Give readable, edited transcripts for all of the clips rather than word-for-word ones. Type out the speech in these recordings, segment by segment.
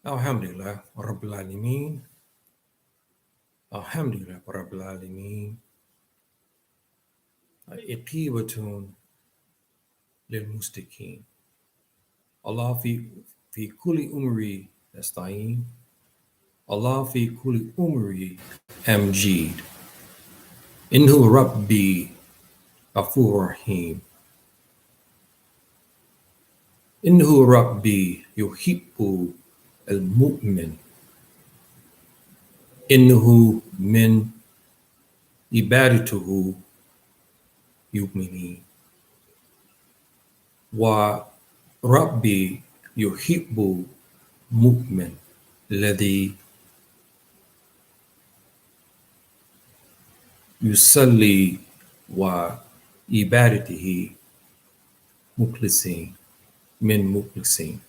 Alhamdulillah, Rabbil Alameen. Alhamdulillah, Rabbil Alameen. Iqibatun lil mustaqim. Allah fi kulli umri nasta'in. Allah fi kulli umri amjid. Inhu Rabbi Ghafur Rahim. Inhu Rabbi yuhibbu al-mu'min. Innahu min ibadatuhu yu'minin. Wa Rabbi yuhibbu mu'min alladhi yusalli wa ibadatihi mukhlisin min mukhlisin.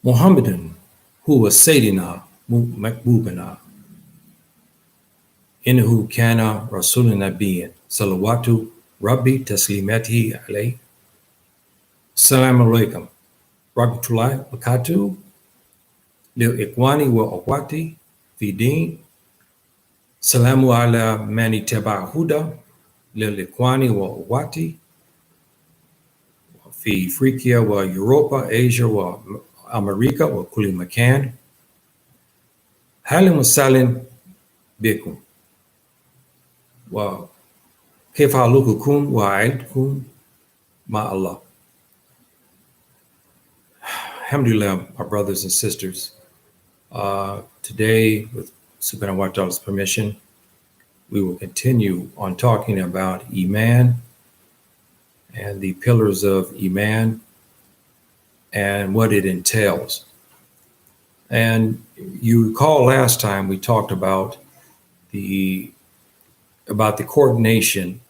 Muhammadan huwa Sayyidina Makbubana. Innahu kana Rasulun Nabiyyan. Salawatu Rabbi Taslimatihi alayhi. Assalamu alaikum. Rahmatullahi wa barakatuh. Lil ikwani wa akwati fi din. Salamu ala mani taba huda. Lil ikwani wa akwati fi Afrika wa Europa, Asia wa Amerika wa kulli makan. Halim wa salim bikum. Wa kayfa halukum wa aidkum ma Allah. Alhamdulillah, my brothers and sisters. Today, with Subhanahu wa Ta'ala's permission, we will continue on talking about Iman and the pillars of Iman and what it entails. And you recall last time we talked about the coordination,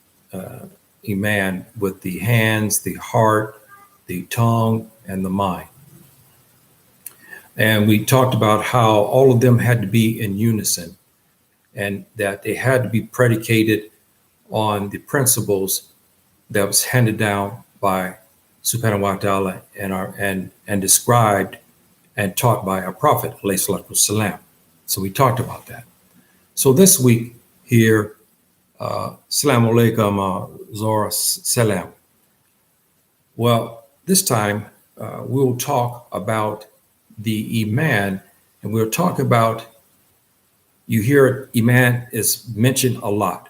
Iman, with the hands, the heart, the tongue, and the mind. And we talked about how all of them had to be in unison and that they had to be predicated on the principles that was handed down by Subhanahu wa Ta'ala and described and taught by our Prophet, alayhi salatu wasalam. So we talked about that. So this week here, Assalamu alaikum, Zora Salam. Well, this time we'll talk about the Iman, and we'll talk about, you hear Iman is mentioned a lot.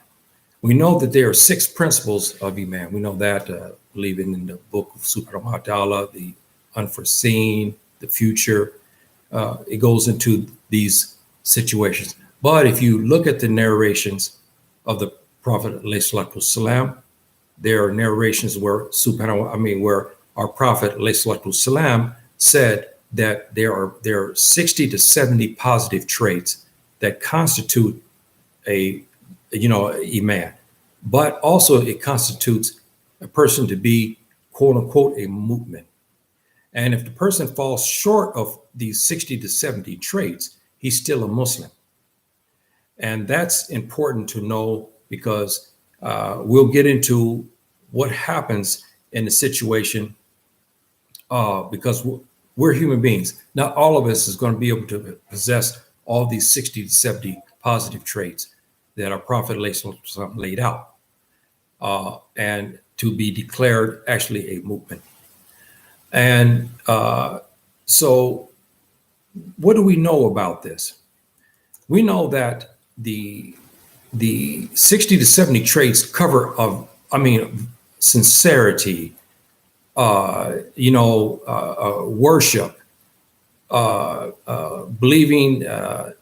We know that there are 6 principles of Iman. We know that, believing in the book of Subhanahu wa Ta'ala, the unforeseen, the future. It goes into these situations. But if you look at the narrations of the Prophet ﷺ, there are narrations where where our Prophet ﷺ said that there are 60 to 70 positive traits that constitute a Iman. But also it constitutes a person to be, quote unquote, a mu'min. And if the person falls short of these 60 to 70 traits, he's still a Muslim. And that's important to know because we'll get into what happens in the situation because we're human beings. Not all of us is going to be able to possess all these 60 to 70 positive traits that our Prophet laid out and to be declared actually a movement. And so what do we know about this? We know that the 60 to 70 traits cover sincerity, worship, believing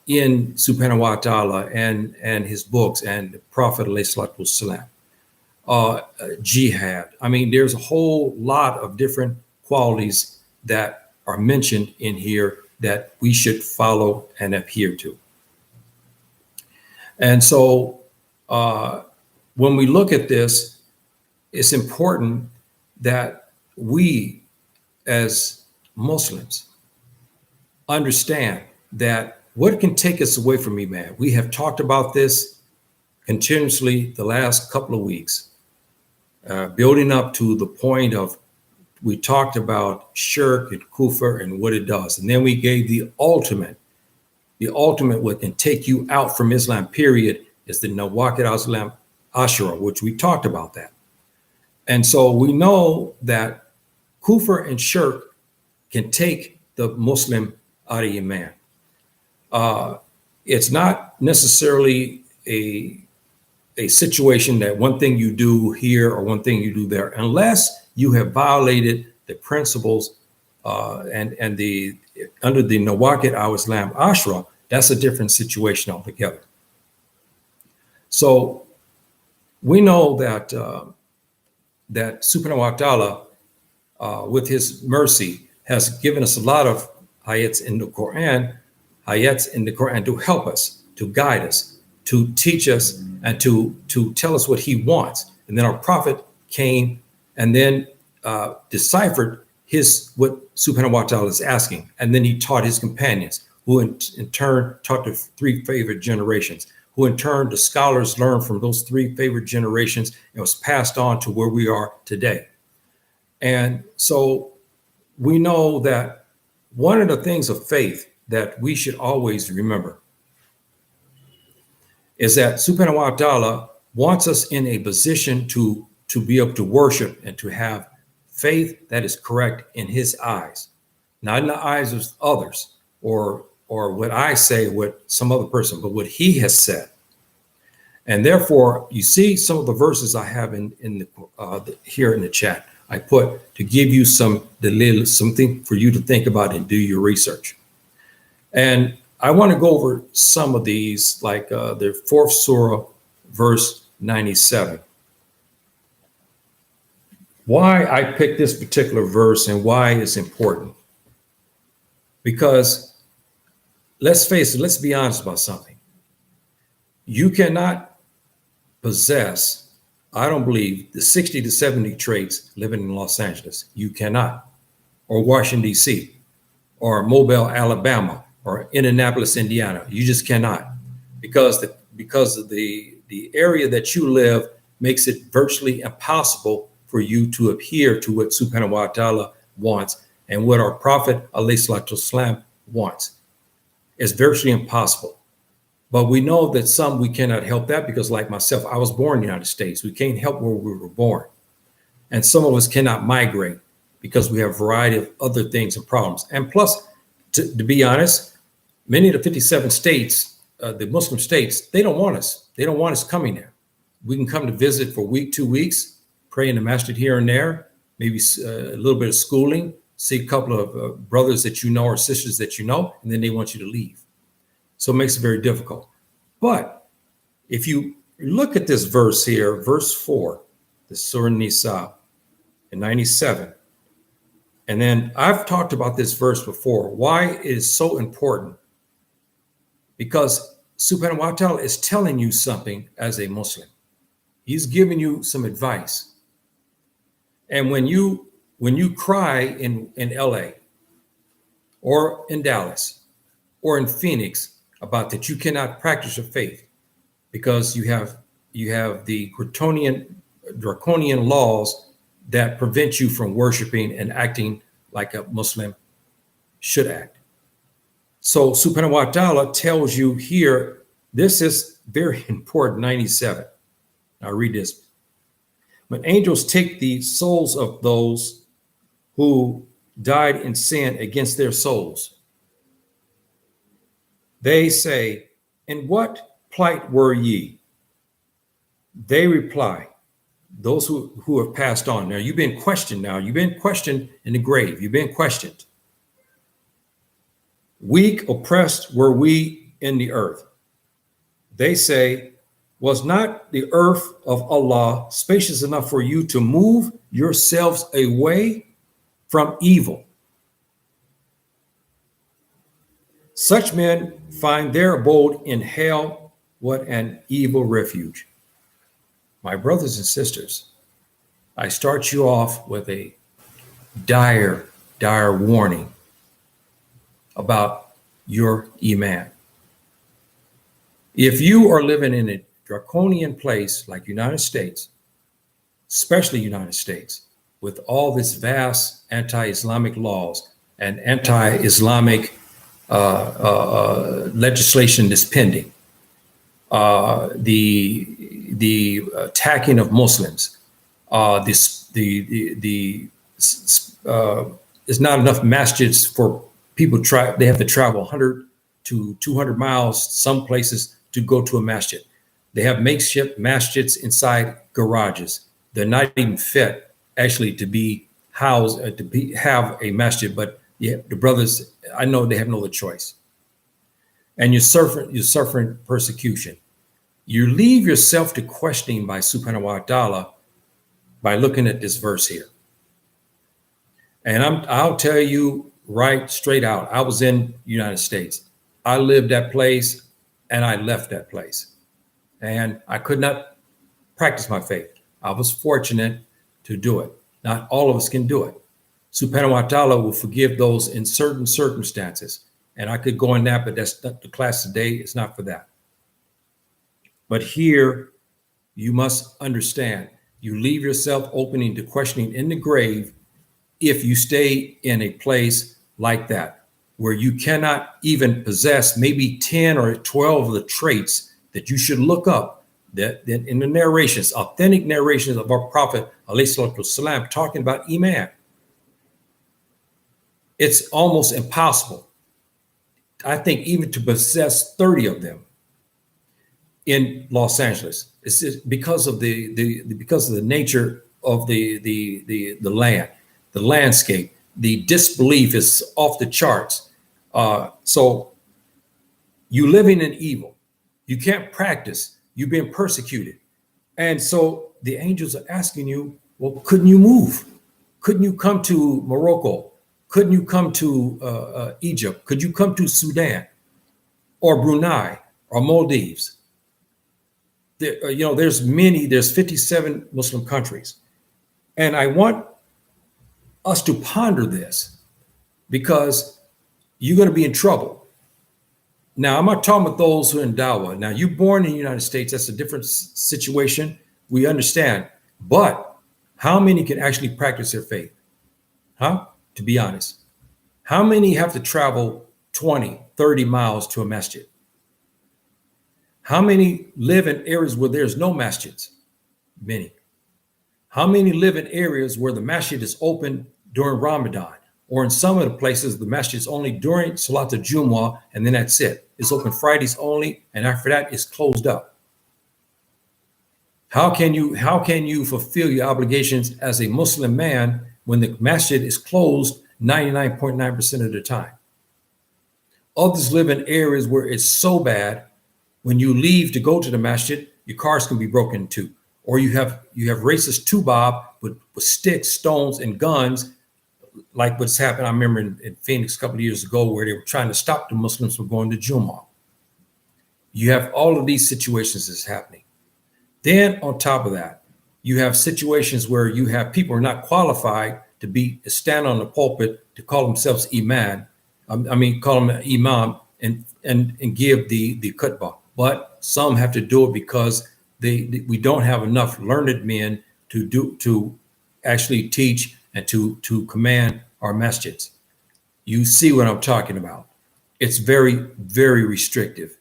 in Subhanahu wa Ta'ala and his books and the Prophet ﷺ, jihad. There's a whole lot of different qualities that are mentioned in here that we should follow and adhere to. And so when we look at this, it's important that we as Muslims understand that what can take us away from Iman. We have talked about this continuously the last couple of weeks, building up to the point of we talked about shirk and kufr and what it does. And then we gave the ultimate what can take you out from Islam, period, is the Nawaqid al-Islam Ashura, which we talked about that. And so we know that kufr and shirk can take the Muslim out of Iman. It's not necessarily a situation that one thing you do here or one thing you do there, unless you have violated the principles and the under the Nawaqid al-Islam Ashra. That's a different situation altogether. So we know that that Subhanahu wa Ta'ala, with his mercy, has given us a lot of ayats in the Quran to help us, to guide us, to teach us, and to tell us what he wants. And then our prophet came and then deciphered what Subhanahu wa Ta'ala is asking. And then he taught his companions, who in turn taught the three favorite generations, who in turn the scholars learned from those three favorite generations, and was passed on to where we are today. And so we know that one of the things of faith that we should always remember is that Subhanahu wa Ta'ala wants us in a position to be able to worship and to have faith that is correct in his eyes, not in the eyes of others or what I say, what some other person, but what he has said. And therefore, you see some of the verses I have in the here in the chat. I put to give you some dalil, something for you to think about and do your research. And I want to go over some of these, like the 4th surah, verse 97. Why I picked this particular verse and why it's important. Because let's face it, let's be honest about something. You cannot possess, I don't believe, the 60 to 70 traits living in Los Angeles. You cannot. Or Washington, D.C., or Mobile, Alabama, or Indianapolis, Indiana. You just cannot. Because of the area that you live makes it virtually impossible for you to adhere to what Subhanahu wa Ta'ala wants and what our Prophet alayhi salatu wasalam wants. It's virtually impossible. But we know that some we cannot help that, because like myself, I was born in the United States. We can't help where we were born. And some of us cannot migrate because we have a variety of other things and problems. And plus, to be honest, many of the 57 states, the Muslim states, they don't want us. They don't want us coming there. We can come to visit for a week, 2 weeks, pray in the masjid here and there, maybe a little bit of schooling, see a couple of brothers that you know or sisters that you know, and then they want you to leave. So it makes it very difficult. But if you look at this verse here, verse 4, the Surah Nisa in 97, and then I've talked about this verse before, why it is so important. Because Subhanahu wa Ta'ala is telling you something as a Muslim. He's giving you some advice. And when you cry in LA or in Dallas or in Phoenix about that you cannot practice your faith because you have the draconian laws that prevent you from worshiping and acting like a Muslim should act. So Subhanahu wa Ta'ala tells you here, this is very important, 97. I'll read this. When angels take the souls of those who died in sin against their souls, they say, in what plight were ye? They reply, those who have passed on. Now, you've been questioned now. You've been questioned in the grave. You've been questioned. Weak, oppressed were we in the earth. They say, was not the earth of Allah spacious enough for you to move yourselves away from evil? Such men find their abode in hell. What an evil refuge. My brothers and sisters, I start you off with a dire warning about your Iman. If you are living in a draconian place like United States, especially United States, with all this vast anti-Islamic laws and anti-Islamic legislation that's pending, the attacking of Muslims, there's not enough masjids for people. They have to travel 100 to 200 miles some places to go to a masjid. They have makeshift masjids inside garages. They're not even fit actually to be housed, have a masjid, but yeah, the brothers, I know they have no other choice. And you're suffering persecution. You leave yourself to questioning by subhanahu wa ta'ala by looking at this verse here. And I'll tell you right straight out, I was in the United States. I lived that place and I left that place. And I could not practice my faith. I was fortunate to do it. Not all of us can do it. Subhanahu wa ta'ala will forgive those in certain circumstances. And I could go in that, but that's not the class today. It's not for that. But here, you must understand, you leave yourself opening to questioning in the grave if you stay in a place like that, where you cannot even possess maybe 10 or 12 of the traits that you should look up that in the narrations, authentic narrations of our Prophet, alayhi salatu wasalam, talking about Iman. It's almost impossible, I think, even to possess 30 of them in Los Angeles. It's just because of the nature of the land, the landscape. The disbelief is off the charts. So you living in evil, you can't practice, you've been persecuted. And so the angels are asking you, well, couldn't you move? Couldn't you come to Morocco? Couldn't you come to Egypt? Could you come to Sudan or Brunei or Maldives? There's 57 Muslim countries. And I want us to ponder this because you're going to be in trouble. Now, I'm not talking about those who are in Dawah. Now, you're born in the United States. That's a different situation. We understand. But how many can actually practice their faith? To be honest, how many have to travel 20, 30 miles to a masjid? How many live in areas where there's no masjids? Many. How many live in areas where the masjid is open during Ramadan, or in some of the places, the masjid is only during Salat al-Jumu'ah, and then that's it. It's open Fridays only, and after that, it's closed up. How can you fulfill your obligations as a Muslim man when the masjid is closed 99.9% of the time? Others live in areas where it's so bad, when you leave to go to the masjid, your cars can be broken into, or you have racist tubab with sticks, stones, and guns, like what's happened. I remember in Phoenix a couple of years ago where they were trying to stop the Muslims from going to Jumu'ah. You have all of these situations that's happening. Then on top of that, you have situations where you have people who are not qualified to stand on the pulpit to call themselves Iman. Call them Imam and give the khutbah. But some have to do it because we don't have enough learned men to actually teach and to command our masjids. You see what I'm talking about. It's very, very restrictive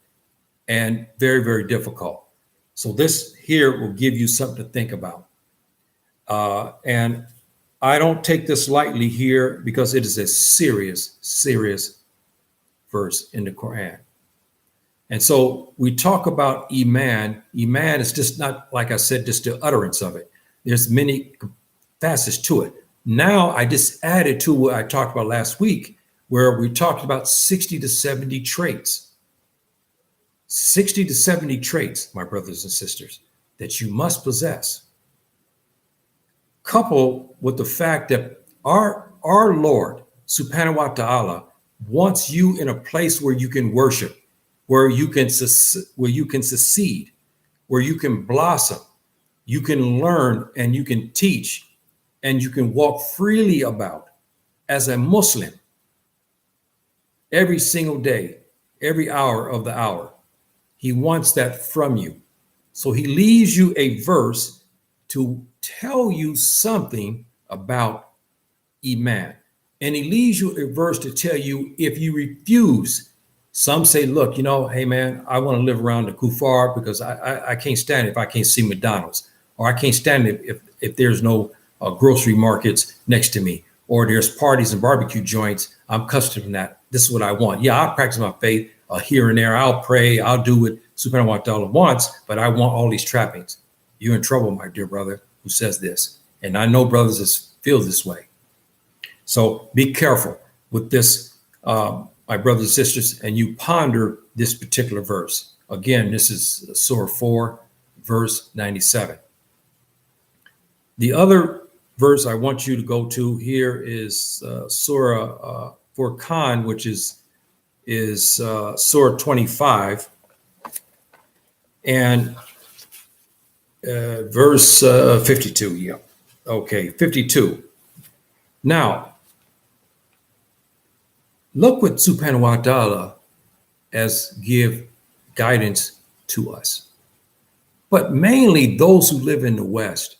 and very, very difficult. So this here will give you something to think about. And I don't take this lightly here because it is a serious, serious verse in the Quran. And so we talk about Iman. Iman is just not, like I said, just the utterance of it. There's many facets to it. Now I just added to what I talked about last week, where we talked about 60 to 70 traits. 60 to 70 traits, my brothers and sisters, that you must possess. Coupled with the fact that our Lord, subhanahu wa ta'ala, wants you in a place where you can worship, where you can succeed, where you can blossom, you can learn and you can teach, and you can walk freely about as a Muslim every single day, every hour of the hour. He wants that from you. So he leaves you a verse to tell you something about Iman. And he leaves you a verse to tell you if you refuse. Some say, look, hey man, I want to live around the kuffar because I can't stand it if I can't see McDonald's, or I can't stand it if there's no grocery markets next to me, or there's parties and barbecue joints. I'm accustomed to that. This is what I want. Yeah, I'll practice my faith here and there. I'll pray. I'll do what Subhanahu wa ta'ala wants, but I want all these trappings. You're in trouble, my dear brother, who says this. And I know brothers that feel this way. So be careful with this, my brothers and sisters, and you ponder this particular verse. Again, this is Surah 4, verse 97. The other verse I want you to go to here is Surah Furqan, which is Surah 25 and verse 52. Yeah. Okay, 52. Now, look what Subhanahu wa ta'ala has give guidance to us. But mainly those who live in the West.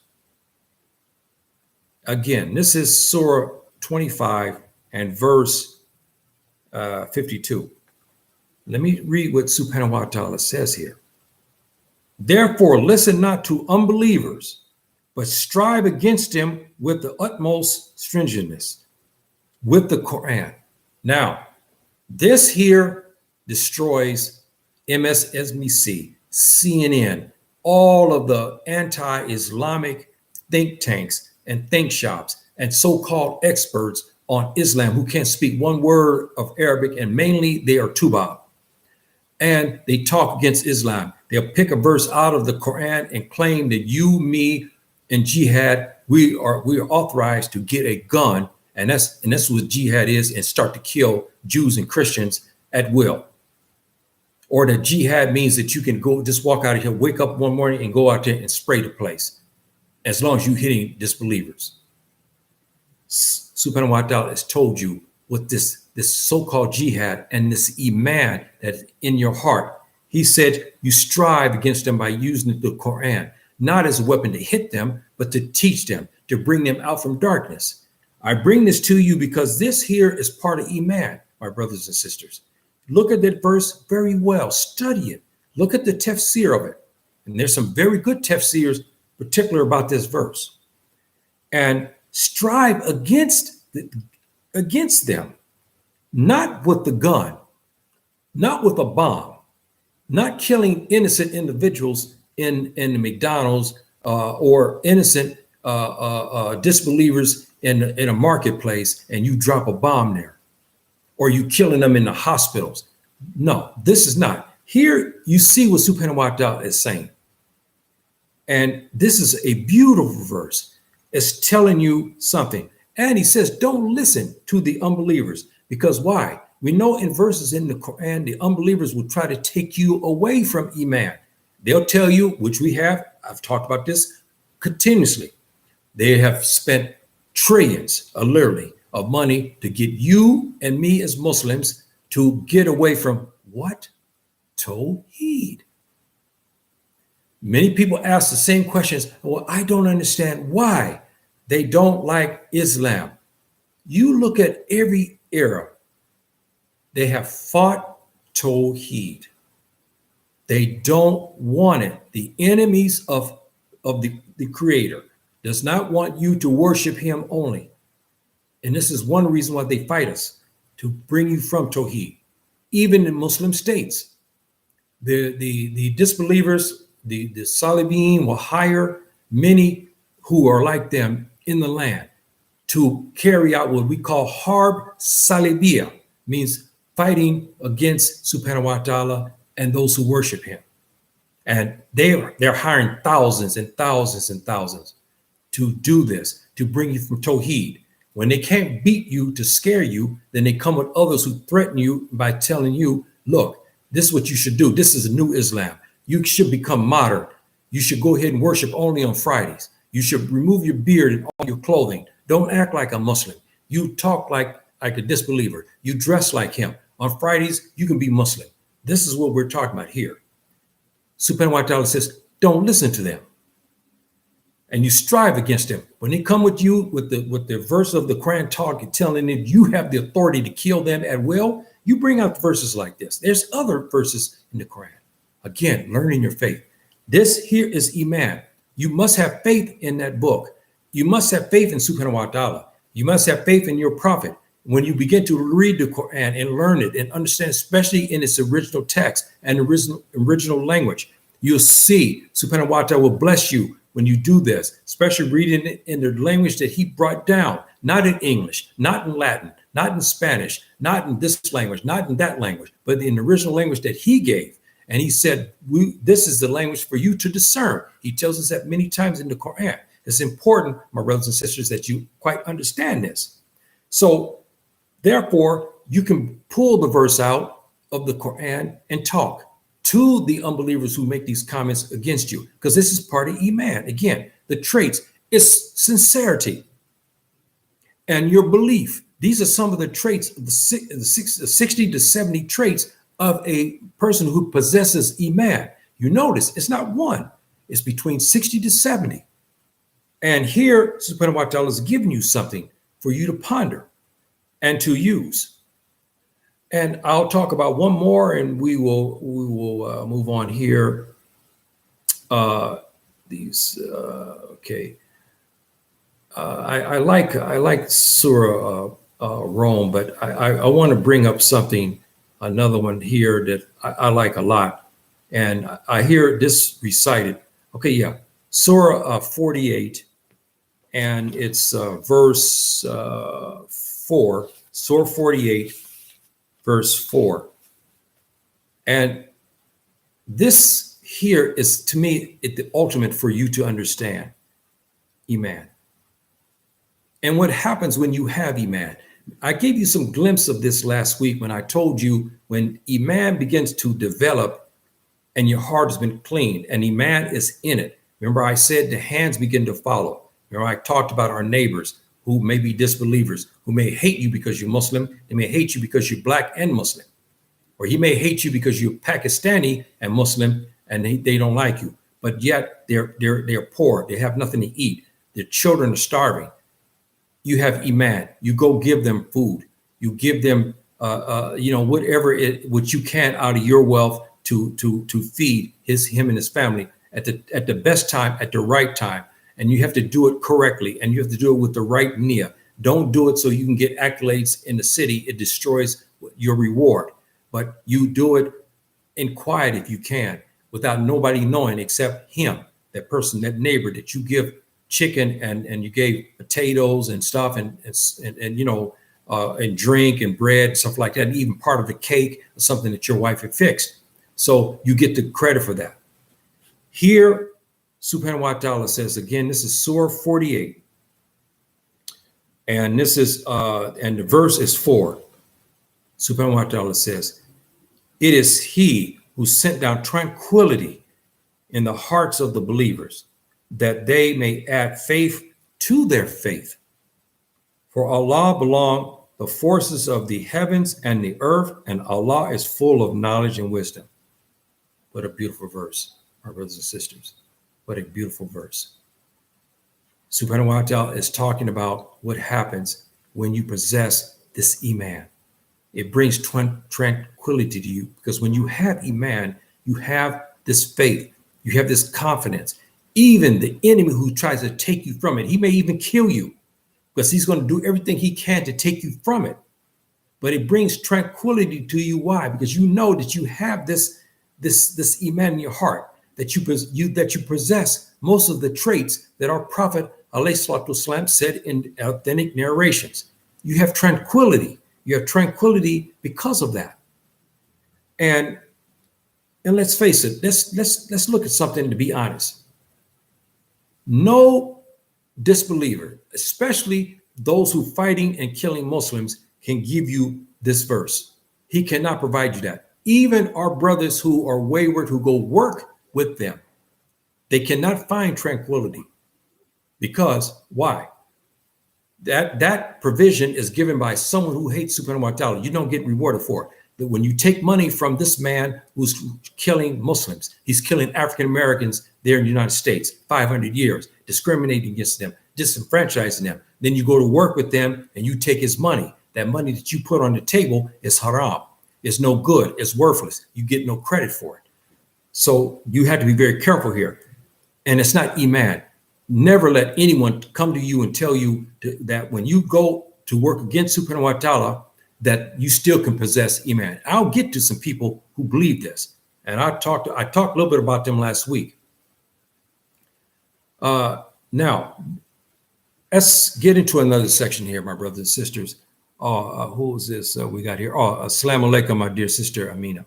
Again, this is Surah 25 and verse 52. Let me read what Subhanahu wa ta'ala says here. Therefore, listen not to unbelievers, but strive against them with the utmost stringentness, with the Quran. Now, this here destroys MSNBC, CNN, all of the anti-Islamic think tanks and think shops and so-called experts on Islam who can't speak one word of Arabic, and mainly they are Tubab. And they talk against Islam. They'll pick a verse out of the Quran and claim that you, me, and jihad, we are authorized to get a gun, and that's what jihad is, and start to kill Jews and Christians at will. Or that jihad means that you can go just walk out of here, wake up one morning and go out there and spray the place, as long as you're hitting disbelievers. Subhanahu wa ta'ala has told you what this so-called jihad and this Iman that's in your heart. He said you strive against them by using the Quran, not as a weapon to hit them, but to teach them, to bring them out from darkness. I bring this to you because this here is part of Iman, my brothers and sisters. Look at that verse very well. Study it. Look at the tafsir of it. And there's some very good tafsirs, particular about this verse. And strive against them, not with the gun, not with a bomb, not killing innocent individuals in the McDonald's or innocent disbelievers in a marketplace, and you drop a bomb there, or you killing them in the hospitals. No, this is not. Here you see what Subhanahu wa ta'ala is saying. And this is a beautiful verse. It's telling you something. And he says, don't listen to the unbelievers. Because why? We know in verses in the Quran, the unbelievers will try to take you away from Iman. They'll tell you, which we have, I've talked about this continuously. They have spent trillions, literally, of money to get you and me as Muslims to get away from what? Tawheed. Many people ask the same questions. Well, I don't understand why they don't like Islam. You look at every era, they have fought Tawheed. They don't want it. The enemies of the Creator does not want you to worship him only. And this is one reason why they fight us, to bring you from Tawheed. Even in Muslim states, the disbelievers, the Salibin will hire many who are like them in the land to carry out what we call Harb Salibiyah, means fighting against Subhanahu wa ta'ala and those who worship him. And they're hiring thousands and thousands and thousands to do this, to bring you from Tawheed. When they can't beat you to scare you, then they come with others who threaten you by telling you, look, this is what you should do. This is a new Islam. You should become modern. You should go ahead and worship only on Fridays. You should remove your beard and all your clothing. Don't act like a Muslim. You talk like a disbeliever. You dress like him. On Fridays, you can be Muslim. This is what we're talking about here. Subhanahu wa ta'ala says, don't listen to them. and you strive against them. When they come with you with the verse of the Quran talking, telling them you have the authority to kill them at will, you bring out verses like this. There's other verses in the Quran. Again, learning your faith. This here is Iman. You must have faith in that book. You must have faith in Subhanahu wa ta'ala. You must have faith in your prophet. When you begin to read the Quran and learn it and understand, especially in its original text and original language, you'll see Subhanahu wa ta'ala will bless you when you do this, especially reading it in the language that he brought down, not in English, not in Latin, not in Spanish, not in this language, not in that language, but in the original language that he gave. And he said, this is the language for you to discern. He tells us that many times in the Quran. It's important, my brothers and sisters, that you quite understand this. So therefore, you can pull the verse out of the Quran and talk to the unbelievers who make these comments against you, because this is part of Iman. Again, the traits is sincerity and your belief. These are some of the traits of the 60 to 70 traits of a person who possesses Iman. You notice it's not one, it's between 60 to 70. And here, Subhanahu wa ta'ala is giving you something for you to ponder and to use. And I'll talk about one more, and we will move on here. Okay. I like Surah Rome, but I want to bring up something, another one here that I like a lot, and I hear this recited. Okay, yeah, Surah 48, and it's verse 4. Surah 48. Verse 4. And this here is, to me, the ultimate for you to understand Iman. And what happens when you have Iman. I gave you some glimpse of this last week when I told you when Iman begins to develop and your heart has been cleaned and Iman is in it. Remember, I said the hands begin to follow. Remember, I talked about our neighbors who may be disbelievers, who may hate you because you're Muslim. They may hate you because you're black and Muslim. Or he may hate you because you're Pakistani and Muslim and they don't like you. But yet they're poor. They have nothing to eat. Their children are starving. You have Iman. You go give them food. You give them, whatever what you can out of your wealth to feed him and his family at the best time, at the right time. And you have to do it correctly, and you have to do it with the right niyyah. Don't do it so you can get accolades in the city. It destroys your reward. But you do it in quiet if you can, without nobody knowing except him, that person, that neighbor that you give chicken and you gave potatoes and stuff and drink and bread and stuff like that, and even part of the cake or something that your wife had fixed. So you get the credit for that. Here, Subhanahu wa ta'ala says, again, this is Surah 48. And this is, and the verse is 4. Subhanahu wa ta'ala says, it is he who sent down tranquility in the hearts of the believers, that they may add faith to their faith. For Allah belong the forces of the heavens and the earth, and Allah is full of knowledge and wisdom. What a beautiful verse, our brothers and sisters. What a beautiful verse. Subhanahu wa ta'ala is talking about what happens when you possess this Iman. It brings tranquility to you, because when you have Iman, you have this faith, you have this confidence. Even the enemy who tries to take you from it, he may even kill you, because he's going to do everything he can to take you from it. But it brings tranquility to you. Why? Because you know that you have this Iman in your heart. That you possess most of the traits that our Prophet ﷺ said in authentic narrations. You have tranquility. You have tranquility because of that. And let's face it. Let's look at something, to be honest. No disbeliever, especially those who fighting and killing Muslims, can give you this verse. He cannot provide you that. Even our brothers who are wayward, who go work with them, they cannot find tranquility. Because why? That provision is given by someone who hates Subhanahu wa ta'ala. You don't get rewarded for it. that when you take money from this man who's killing Muslims, he's killing African Americans there in the United States, 500 years, discriminating against them, disenfranchising them. Then you go to work with them and you take his money. That money that you put on the table is haram. It's no good. It's worthless. You get no credit for it. So you have to be very careful here. And it's not Iman. Never let anyone come to you and tell you that when you go to work against Subhanahu wa ta'ala, that you still can possess Iman. I'll get to some people who believe this. And I talked a little bit about them last week. Now, let's get into another section here, my brothers and sisters. Who is this we got here? Assalamu alaikum, my dear sister Amina.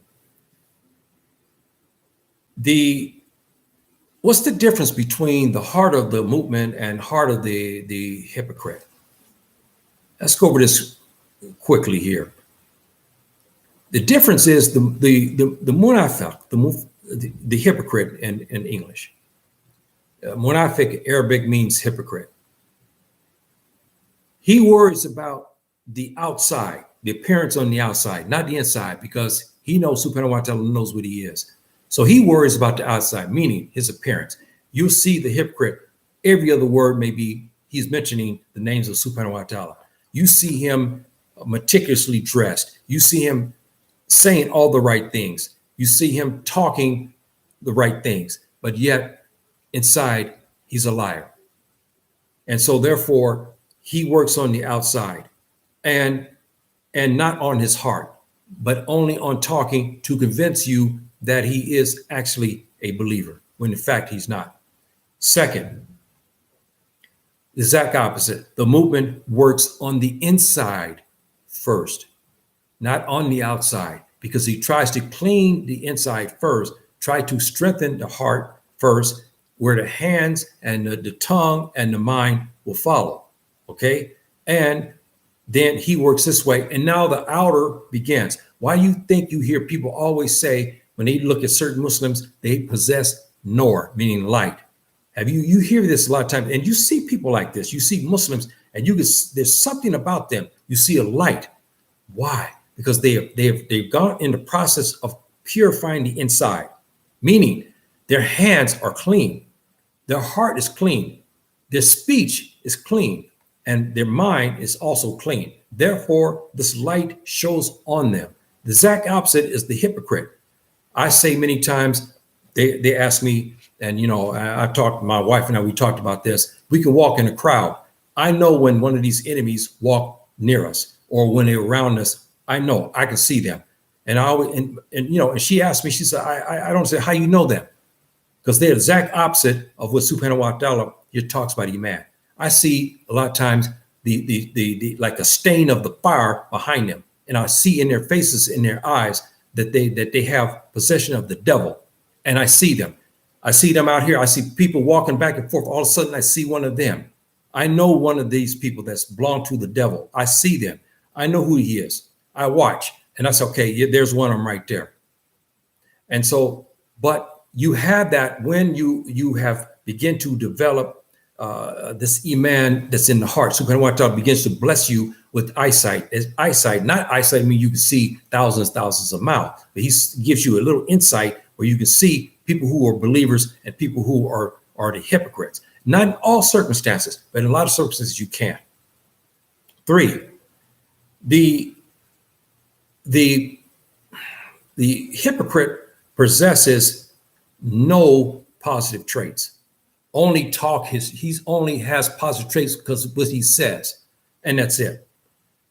What's the difference between the heart of the movement and heart of the hypocrite? Let's go over this quickly here. The difference is the munafiq, the hypocrite in English. Munafiq, Arabic, means hypocrite. He worries about the outside, the appearance on the outside, not the inside, because he knows Subhanahu wa ta'ala knows what he is. So he worries about the outside, meaning his appearance. You'll see the hypocrite, every other word may be, he's mentioning the names of Subhanahu wa ta'ala. You see him meticulously dressed. You see him saying all the right things. You see him talking the right things, but yet inside he's a liar. And so therefore he works on the outside and not on his heart, but only on talking to convince you that he is actually a believer, when in fact he's not. Second, the exact opposite. The movement works on the inside first, not on the outside, because he tries to clean the inside first, try to strengthen the heart first, where the hands and the tongue and the mind will follow. Okay. And then he works this way. And now the outer begins. Why do you think you hear people always say, when they look at certain Muslims, they possess nur, meaning light? Have you hear this a lot of times, and you see people like this. You see Muslims, and there's something about them. You see a light. Why? Because they've gone in the process of purifying the inside, meaning their hands are clean, their heart is clean, their speech is clean, and their mind is also clean. Therefore, this light shows on them. The exact opposite is the hypocrite. I say many times, they ask me, and I talked, my wife and I, we talked about this. We can walk in a crowd. I know when one of these enemies walk near us or when they're around us, I know, I can see them. And I always, and she asked me, she said, I don't say how you know them, because they're the exact opposite of what Subhanahu wa ta'ala here talks about Iman. I see a lot of times the like a stain of the fire behind them. And I see in their faces, in their eyes, that they have possession of the devil. And I see them. I see them out here. I see people walking back and forth. All of a sudden, I see one of them. I know one of these people that's belonged to the devil. I see them. I know who he is. I watch. And that's okay. Yeah, there's one of them right there. And so, but you have that when you have begin to develop this Iman that's in the heart. Subhanahu wa ta'ala begins to bless you with eyesight. As eyesight, not eyesight, I mean you can see thousands of miles, but he gives you a little insight where you can see people who are believers and people who are the hypocrites. Not in all circumstances, but in a lot of circumstances you can. 3, the hypocrite possesses no positive traits. Only he only has positive traits because of what he says, and that's it.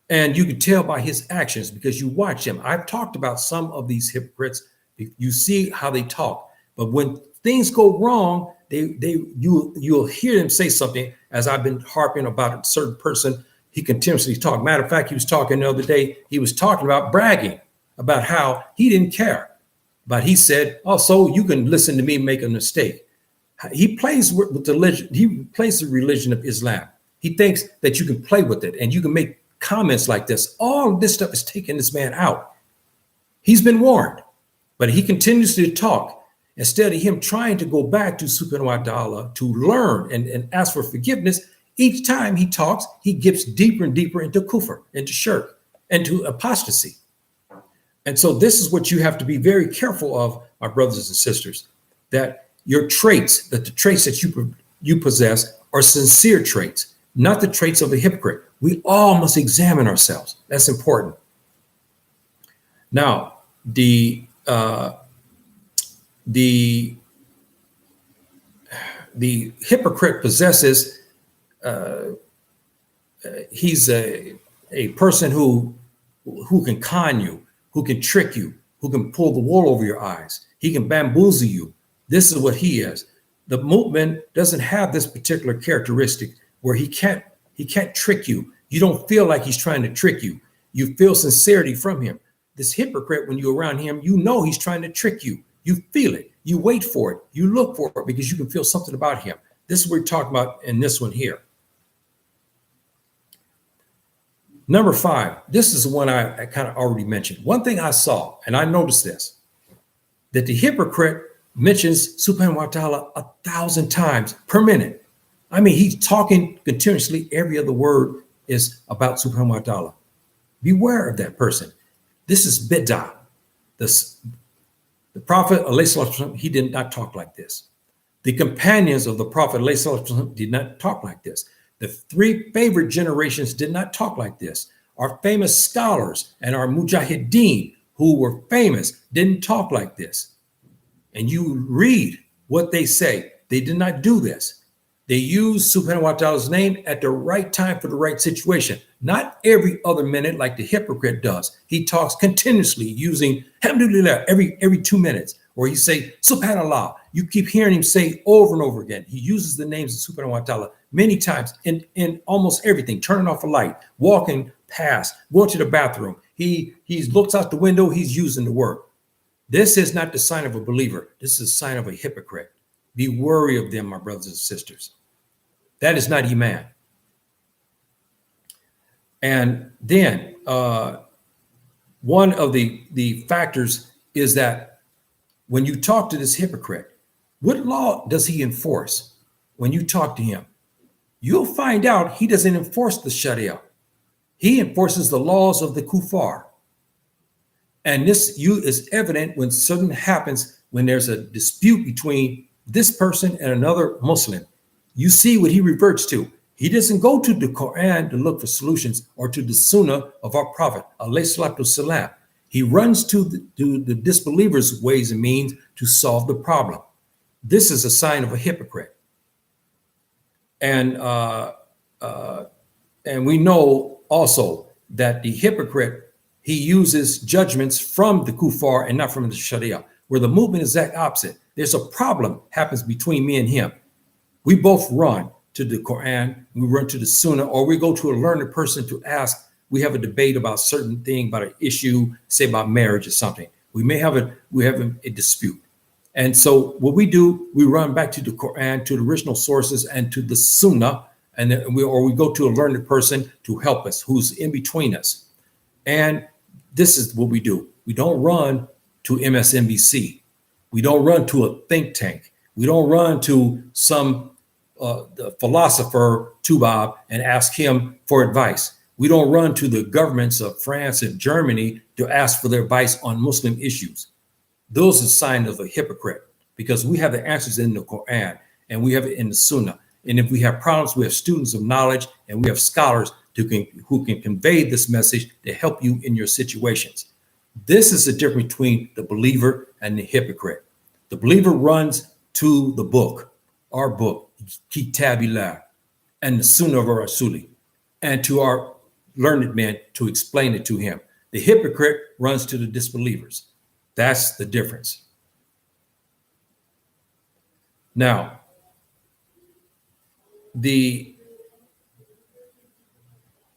And you can tell by his actions because you watch him. I've talked about some of these hypocrites. You see how they talk, but when things go wrong, you'll hear them say something. As I've been harping about a certain person, he continuously talked. Matter of fact, he was talking the other day. He was talking about bragging about how he didn't care, but he said, "Oh, so you can listen to me make a mistake." He plays with the religion. He plays the religion of Islam. He thinks that you can play with it and you can make comments like this. All of this stuff is taking this man out. He's been warned, but he continues to talk instead of him trying to go back to Subhanahu wa ta'ala to learn and ask for forgiveness. Each time he talks, he gets deeper and deeper into kufr, into shirk, into apostasy. And so this is what you have to be very careful of, my brothers and sisters, that your traits, that the traits that you possess are sincere traits, not the traits of a hypocrite. We all must examine ourselves. That's important. Now, the hypocrite possesses, he's a person who can con you, who can trick you, who can pull the wool over your eyes. He can bamboozle you. This is what he is. The movement doesn't have this particular characteristic where he can't trick you. You don't feel like he's trying to trick you. You feel sincerity from him. This hypocrite, when you're around him, you know he's trying to trick you. You feel it. You wait for it. You look for it because you can feel something about him. This is what we're talking about in this one here. Number 5, this is the one I kind of already mentioned. One thing I saw, and I noticed this, that the hypocrite mentions subhanahu wa ta'ala 1,000 times per minute. I mean, he's talking continuously. Every other word is about subhanahu wa ta'ala. Beware of that person. This is bid'ah. The Prophet, he did not talk like this. The companions of the Prophet did not talk like this. The 3 favorite generations did not talk like this. Our famous scholars and our mujahideen who were famous didn't talk like this. And you read what they say. They did not do this. They use subhanahu wa ta'ala's name at the right time for the right situation. Not every other minute like the hypocrite does. He talks continuously using alhamdulillah every 2 minutes. Or he say subhanallah. You keep hearing him say over and over again. He uses the names of subhanahu wa ta'ala many times in almost everything. Turning off a light, walking past, going to the bathroom. He looks out the window. He's using the word. This is not the sign of a believer. This is a sign of a hypocrite. Be wary of them, my brothers and sisters. That is not Iman. And then one of the factors is that when you talk to this hypocrite, what law does he enforce? When you talk to him, you'll find out he doesn't enforce the Sharia. He enforces the laws of the kuffar. And this is evident when something happens, when there's a dispute between this person and another Muslim. You see what he reverts to. He doesn't go to the Quran to look for solutions or to the Sunnah of our Prophet, alayhi salatu salam. He runs to the disbelievers' ways and means to solve the problem. This is a sign of a hypocrite. And we know also that the hypocrite, he uses judgments from the kuffar and not from the Sharia, where the movement is exact opposite. There's a problem happens between me and him. We both run to the Quran, we run to the Sunnah, or we go to a learned person to ask. We have a debate about a certain thing, about an issue, say about marriage or something. We have a dispute. And so what we do, we run back to the Quran, to the original sources and to the Sunnah, and then we go to a learned person to help us, who's in between us. And this is what we do. We don't run to MSNBC. We don't run to a think tank. We don't run to some the philosopher Tubab and ask him for advice. We don't run to the governments of France and Germany to ask for their advice on Muslim issues. Those are signs of a hypocrite, because we have the answers in the Quran and we have it in the Sunnah. And if we have problems, we have students of knowledge and we have scholars who can convey this message to help you in your situations. This is the difference between the believer and the hypocrite. The believer runs to the book, our book, Kitabillah, and the Sunnah of our Rasuli, and to our learned men to explain it to him. The hypocrite runs to the disbelievers. That's the difference. Now, the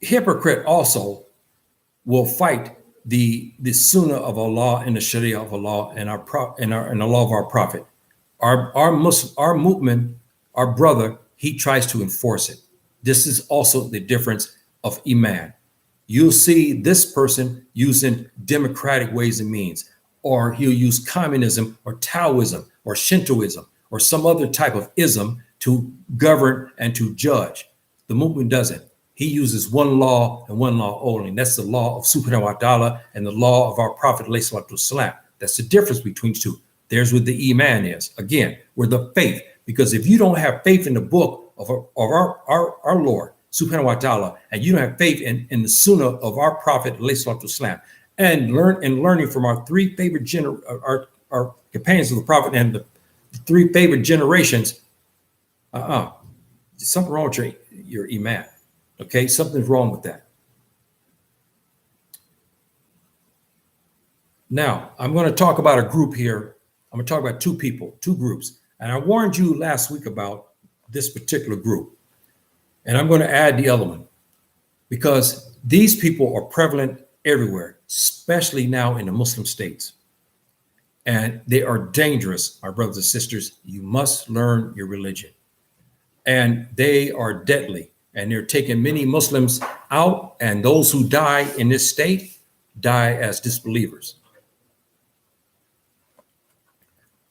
hypocrite also will fight the Sunnah of Allah and the Sharia of Allah and the law of our Prophet. Our movement, our brother, he tries to enforce it. This is also the difference of Iman. You'll see this person using democratic ways and means, or he'll use communism or Taoism or Shintoism or some other type of ism to govern and to judge. The movement doesn't. he uses one law and one law only. And that's the law of subhanahu wa ta'ala and the law of our Prophet alayhi salatu wasalam. That's the difference between the two. There's what the Iman is. Again, we're the faith. Because if you don't have faith in the book of our Lord, subhanahu wa ta'ala, and you don't have faith in the sunnah of our Prophet alayhi salatu wasalam, and learning from our three favorite our companions of the Prophet and the three favorite generations, something wrong with your Iman. Okay, something's wrong with that. Now, I'm going to talk about a group here. I'm going to talk about two groups. And I warned you last week about this particular group. And I'm going to add the other one because these people are prevalent everywhere, especially now in the Muslim states. And they are dangerous, my brothers and sisters. You must learn your religion. And they are deadly. And they're taking many Muslims out. And those who die in this state die as disbelievers.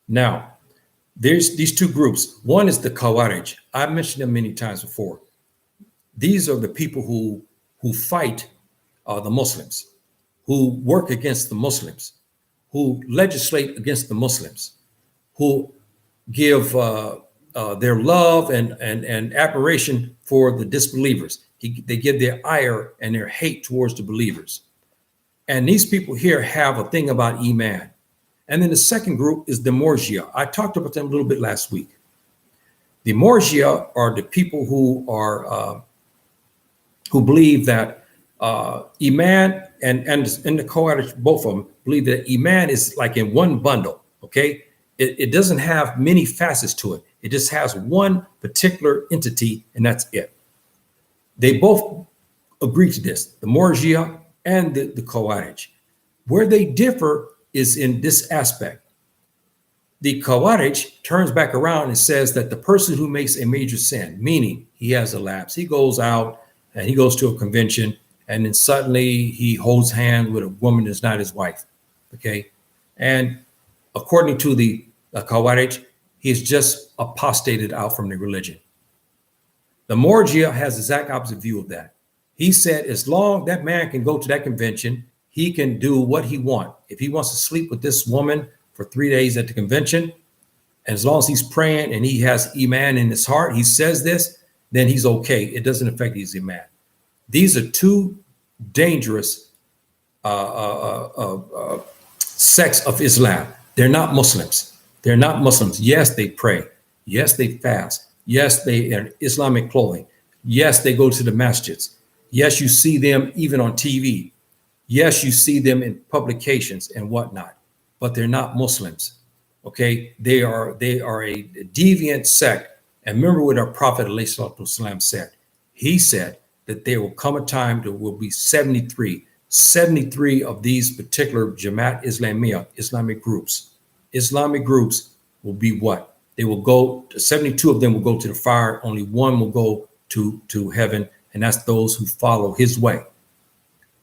Now, there's these two groups. One is the Khawarij. I've mentioned them many times before. These are the people who fight the Muslims, who work against the Muslims, who legislate against the Muslims, who give their love and admiration for the disbelievers. They give their ire and their hate towards the believers. And these people here have a thing about Iman. And then the second group is the Murji'a. I talked about them a little bit last week. The Murji'a are the people who believe that Iman and the Khawarij, both of them believe that Iman is like in one bundle. Okay, it doesn't have many facets to it. It just has one particular entity, and that's it. They both agree to this, the Murji'a and the Khawarij. Where they differ is in this aspect. The Khawarij turns back around and says that the person who makes a major sin, meaning he has a lapse, he goes out and he goes to a convention and then suddenly he holds hands with a woman that's not his wife, okay? And according to the Khawarij, he's just apostated out from the religion. The Murji'a has the exact opposite view of that. He said as long that man can go to that convention, he can do what he wants. If he wants to sleep with this woman for 3 days at the convention, and as long as he's praying and he has Iman in his heart, he says this, then he's okay. It doesn't affect his Iman. These are two dangerous sects of Islam. They're not Muslims. They're not Muslims. Yes, they pray. Yes, they fast. Yes, they are Islamic clothing. Yes, they go to the masjids. Yes, you see them even on TV. Yes, you see them in publications and whatnot, but they're not Muslims. Okay, they are a deviant sect. And remember what our Prophet ﷺ said. He said that there will come a time there will be 73 of these particular Jamaat Islamiyah, Islamic groups. Islamic groups will be what? They will go, 72 of them will go to the fire. Only one will go to heaven, and that's those who follow his way.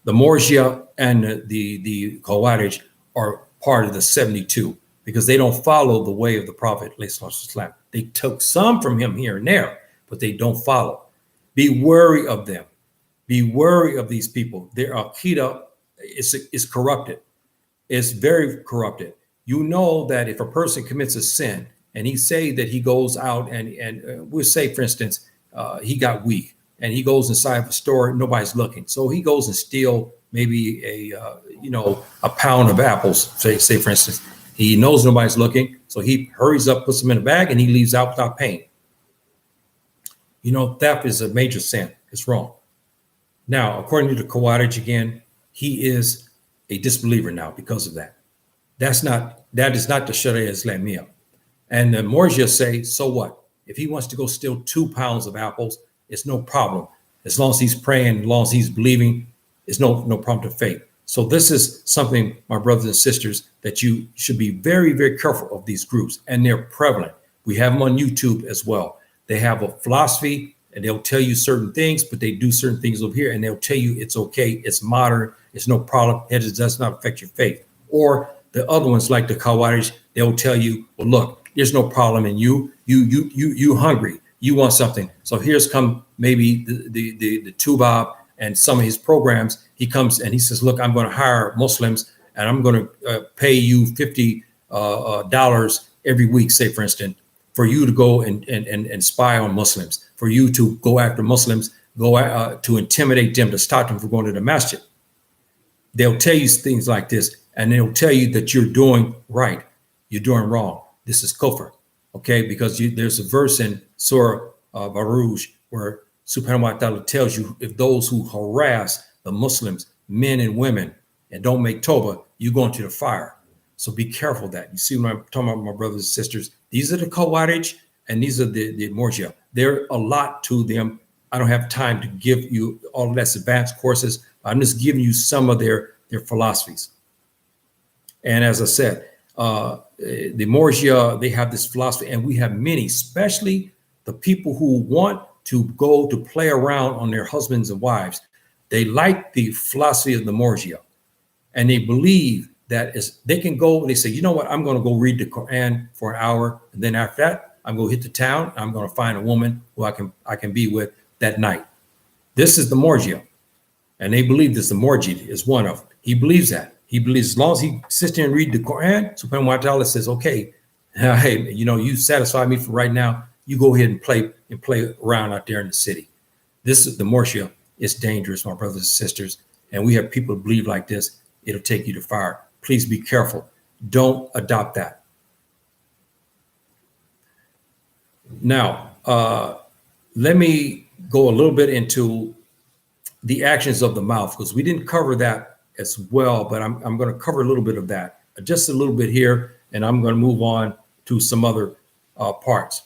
The Murji'a and the Khawarij are part of the 72 because they don't follow the way of the Prophet ﷺ. They took some from him here and there, but they don't follow. Be wary of them. Be wary of these people. Their Aqeedah is corrupted. It's very corrupted. You know that if a person commits a sin and he say that he goes out and we'll say, for instance, he got weak and he goes inside of a store, nobody's looking. So he goes and steal maybe a pound of apples, say for instance. He knows nobody's looking, so he hurries up, puts them in a bag, and he leaves out without paying. You know, theft is a major sin. It's wrong. Now, according to the Khawarij, again, he is a disbeliever now because of that. That is not the Sharia Islamiyah. And the Murji'a say, so what? If he wants to go steal 2 pounds of apples, it's no problem. As long as he's praying, as long as he's believing, it's no problem to faith. So this is something, my brothers and sisters, that you should be very, very careful of these groups. And they're prevalent. We have them on YouTube as well. They have a philosophy and they'll tell you certain things, but they do certain things over here and they'll tell you it's okay, it's modern, it's no problem, it does not affect your faith. Or the other ones like the Khawarij, they'll tell you, well, look, there's no problem in you hungry. You want something. So here's come maybe the Tubab and some of his programs. He comes and he says, look, I'm going to hire Muslims and I'm going to pay you $50 every week, say, for instance, for you to go and spy on Muslims, for you to go after Muslims, to intimidate them, to stop them from going to the masjid. They'll tell you things like this, and they'll tell you that you're doing right. You're doing wrong. This is kufr, okay? Because there's a verse in Surah Baruj where Subhanahu wa ta'ala tells you, if those who harass the Muslims, men and women, and don't make tawbah, you go into the fire. So be careful of that. You see what I'm talking about, my brothers and sisters? These are the Khawarij and these are the Murji'a. There are a lot to them. I don't have time to give you all of that advanced courses. I'm just giving you some of their philosophies. And as I said, the Murji'a, they have this philosophy, and we have many, especially the people who want to go to play around on their husbands and wives. They like the philosophy of the Murji'a, and they believe that they can go and they say, you know what, I'm going to go read the Quran for an hour, and then after that, I'm going to hit the town. I'm going to find a woman who I can be with that night. This is the Murji'a, and they believe this. The Murji is one of them. He believes that. He believes as long as he sits there and read the Quran, Subhanahu wa ta'ala says, okay, hey, you satisfy me for right now. You go ahead and play around out there in the city. This is the Murji'a. It's dangerous, my brothers and sisters. And we have people who believe like this. It'll take you to fire. Please be careful. Don't adopt that. Now, let me go a little bit into the actions of the mouth, because we didn't cover that as well, but I'm going to cover a little bit of that, just a little bit here, and I'm going to move on to some other parts.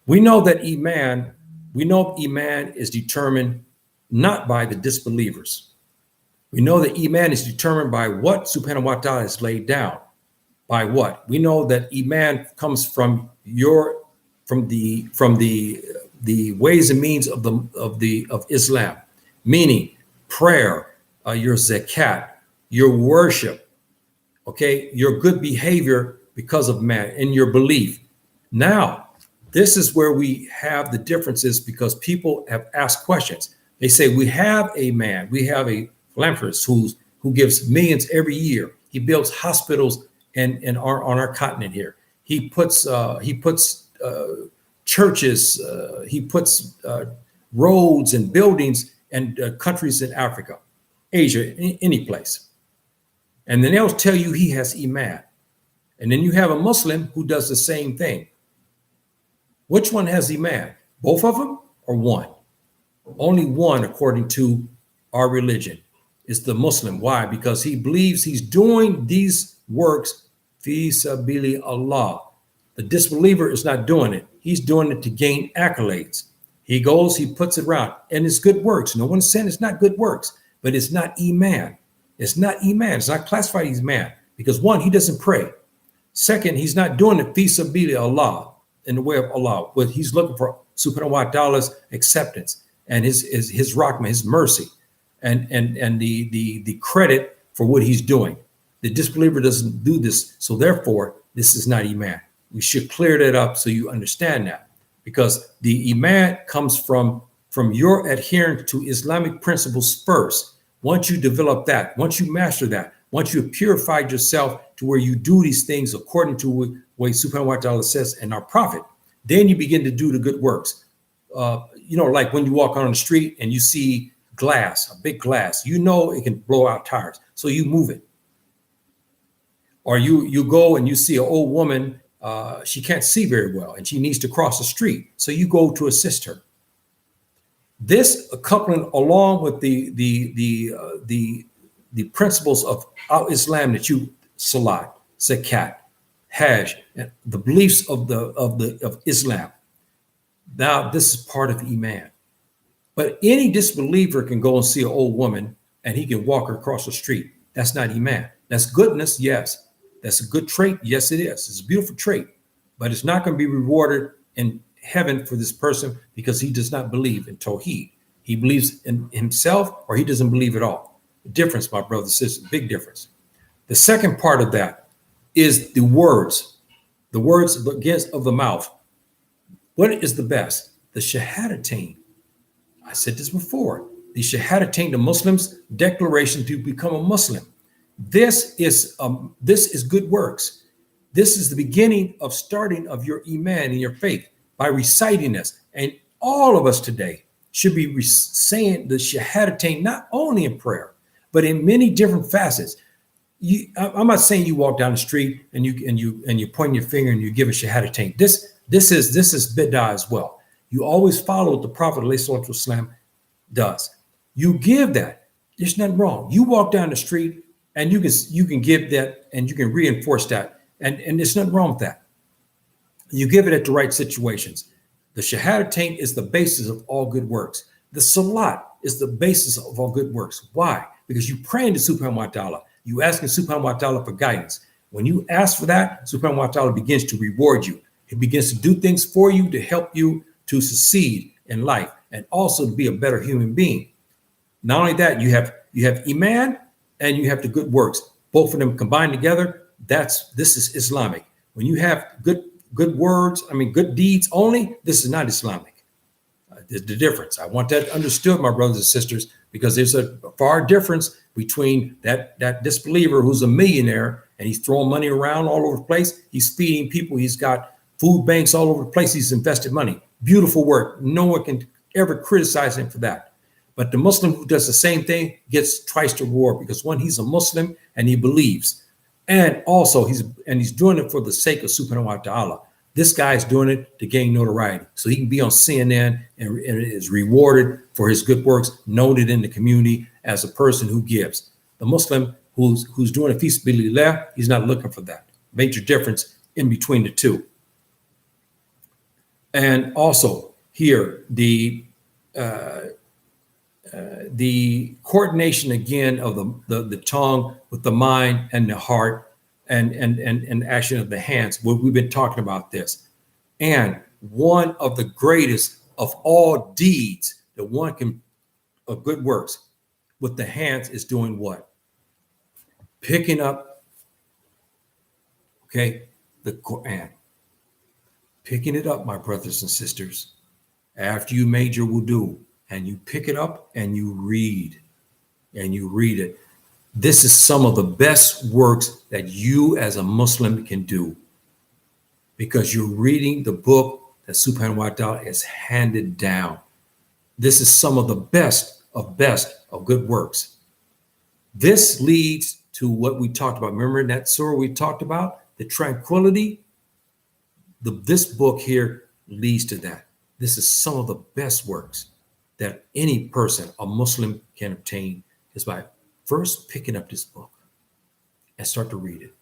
We know that Iman is determined not by the disbelievers. We know that Iman is determined by what Subhanahu wa ta'ala has laid down. By what? We know that Iman comes from the ways and means of Islam, meaning prayer, your zakat, your worship, okay, your good behavior because of man and your belief. Now, this is where we have the differences, because people have asked questions. They say, we have a philanthropist who gives millions every year. He builds hospitals on our continent here. He puts churches, he puts roads and buildings and countries in Africa, Asia, any place. And then they'll tell you he has Iman. And then you have a Muslim who does the same thing. Which one has Iman? Both of them or one? Only one, according to our religion, is the Muslim. Why? Because he believes he's doing these works fi sabili Allah. The disbeliever is not doing it. He's doing it to gain accolades. He goes, he puts it around, and it's good works. No one's saying it's not good works, but it's not Iman. It's not Iman. It's not classified as Iman, because one, he doesn't pray. Second, he's not doing it fi sabili Allah, in the way of Allah, but he's looking for Subhanahu wa ta'ala's acceptance and his rahmah, his mercy, and the credit for what he's doing. The disbeliever doesn't do this, so therefore this is not Iman. We should clear that up so you understand that, because the Iman comes from your adherence to Islamic principles first. Once you develop that, once you master that, once you have purified yourself to where you do these things according to what Subhanahu wa ta'ala says and our prophet, then you begin to do the good works. Like when you walk on the street and you see glass, a big glass, it can blow out tires, so you move it. Or you go and you see an old woman, she can't see very well and she needs to cross the street, so you go to assist her. This coupling along with the principles of Islam that you salat, zakat, Hajj, and the beliefs of Islam. Now, this is part of Iman. But any disbeliever can go and see an old woman and he can walk her across the street. That's not Iman. That's goodness, yes. That's a good trait, yes, it is. It's a beautiful trait, but it's not going to be rewarded in heaven for this person because he does not believe in Tawheed. He believes in himself, or he doesn't believe at all. The difference, my brother, sister, big difference. The second part of that is the words against of the mouth. What is the best? The Shahadatain. I said this before. The Shahadatain, the Muslims' declaration to become a Muslim. This is good works. This is the beginning of starting of your Iman and your faith by reciting this. And all of us today should be saying the Shahadatain not only in prayer, but in many different facets. I'm not saying you walk down the street and you point your finger and you give a Shahadatain. This is bid'ah as well. You always follow what the Prophet ﷺ does. You give that. There's nothing wrong. You walk down the street and you can give that and you can reinforce that. And there's nothing wrong with that. You give it at the right situations. The Shahadatain is the basis of all good works. The Salat is the basis of all good works. Why? Because you praying to Subhanahu wa ta'ala. You asking Subhanahu wa ta'ala for guidance. When you ask for that, Subhanahu wa ta'ala begins to reward you. He begins to do things for you to help you to succeed in life and also to be a better human being. Not only that, you have Iman and you have the good works. Both of them combined together, this is Islamic. When you have good words, good deeds only, this is not Islamic. There's the difference. I want that understood, my brothers and sisters, because there's a far difference between that disbeliever who's a millionaire and he's throwing money around all over the place. He's feeding people. He's got food banks all over the place. He's invested money. Beautiful work. No one can ever criticize him for that. But the Muslim who does the same thing gets twice the reward, because one, he's a Muslim and he believes. And also he's doing it for the sake of Subhanahu wa ta'ala. This guy is doing it to gain notoriety, so he can be on CNN and is rewarded for his good works, noted in the community as a person who gives. The Muslim who's doing it fi sabilillah, he's not looking for that. Major difference in between the two. And also here, the coordination again of the tongue with the mind and the heart and action of the hands. We've been talking about this. And one of the greatest of all deeds, the one of good works with the hands is doing what? Picking up, the Quran. Picking it up, my brothers and sisters, after you made your wudu, and you pick it up and you read it. This is some of the best works that you as a Muslim can do, because you're reading the book that Subhanahu wa ta'ala has handed down. This is some of the best of good works. This leads to what we talked about. Remember in that surah we talked about, the tranquility? This book here leads to that. This is some of the best works that any person, a Muslim, can obtain, is by first picking up this book and start to read it.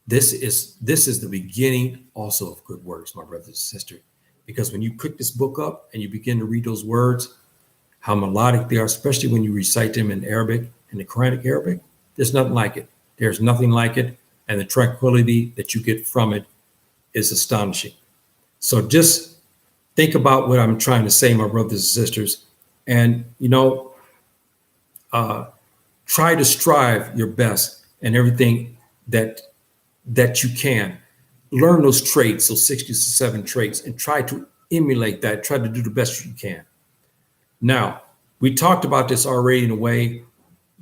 This is the beginning also of good works, my brothers and sisters, because when you pick this book up and you begin to read those words, how melodic they are, especially when you recite them in Arabic, in the Quranic Arabic, there's nothing like it. There's nothing like it. And the tranquility that you get from it is astonishing. So just think about what I'm trying to say, my brothers and sisters, and, try to strive your best and everything that you can. Learn those traits, those 67 traits, and try to emulate that. Try to do the best you can. Now, we talked about this already in a way.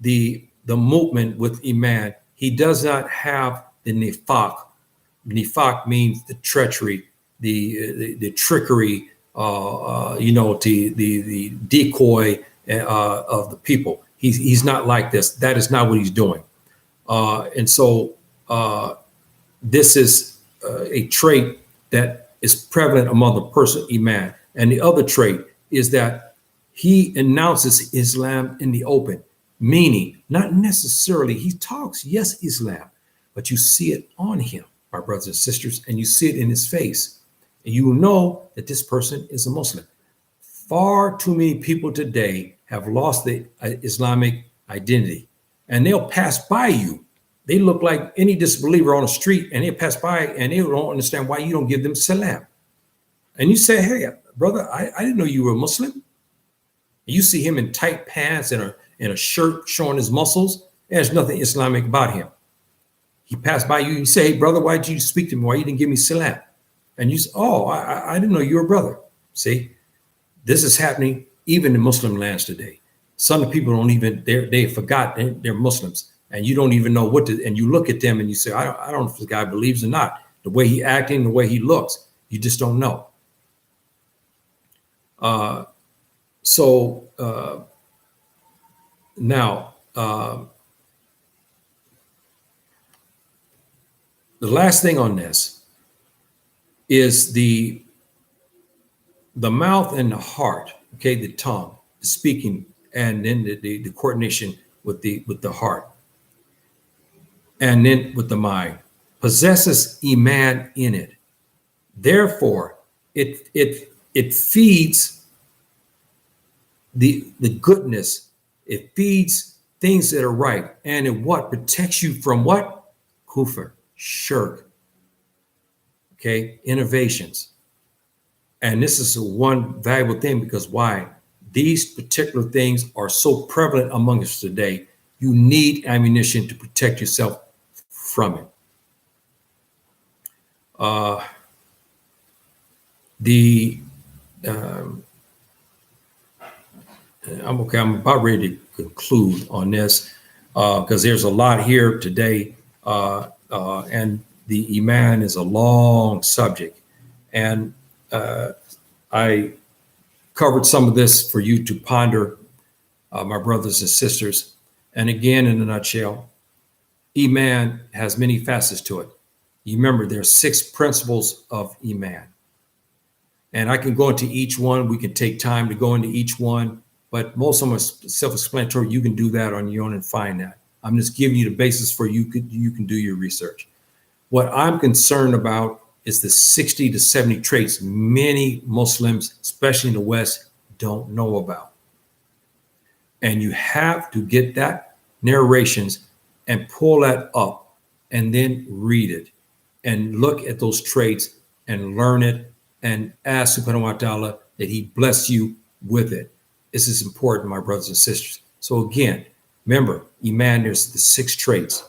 The movement with Iman, he does not have the nifaq. Nifaq means the treachery, the trickery, the decoy of the people. He's not like this. That is not what he's doing. And so this is a trait that is prevalent among the person Iman. And the other trait is that he announces Islam in the open, meaning not necessarily he talks, yes, Islam, but you see it on him, my brothers and sisters, and you see it in his face. And you will know that this person is a Muslim. Far too many people today have lost the Islamic identity, and they'll pass by you. They look like any disbeliever on the street, and they pass by and they don't understand why you don't give them salam. And you say, hey, brother, I didn't know you were a Muslim. And you see him in tight pants and a shirt showing his muscles. There's nothing Islamic about him. He passed by you, you say, hey, brother, why did you speak to me? Why you didn't give me salam? And you say, oh, I didn't know you were a brother. See, this is happening even in Muslim lands today. Some people don't even, they forgot they're Muslims, and you don't even know what to, and you look at them and you say, I don't know if this guy believes or not. The way he acting, the way he looks, you just don't know. Now, the last thing on this is the mouth and the heart, okay, the tongue, the speaking, and then the coordination with the heart, and then with the mind, possesses Iman in it. Therefore, it feeds the goodness. It feeds things that are right, and it what protects you from what? Kufr, shirk, okay, innovations. And this is one valuable thing, because why? These particular things are so prevalent among us today. You need ammunition to protect yourself from it. I'm about ready to conclude on this, because there's a lot here today, and the Iman is a long subject, and I covered some of this for you to ponder, my brothers and sisters. And again, in a nutshell, Iman has many facets to it. You remember, there are 6 principles of Iman. And I can go into each one. We can take time to go into each one, but most of them are self-explanatory. You can do that on your own and find that. I'm just giving you the basis for you can do your research. What I'm concerned about is the 60 to 70 traits many Muslims, especially in the West, don't know about. And you have to get that narrations and pull that up and then read it and look at those traits and learn it and ask subhanahu wa ta'ala that he bless you with it. This is important, my brothers and sisters. So again, remember, Iman, there's the 6 traits.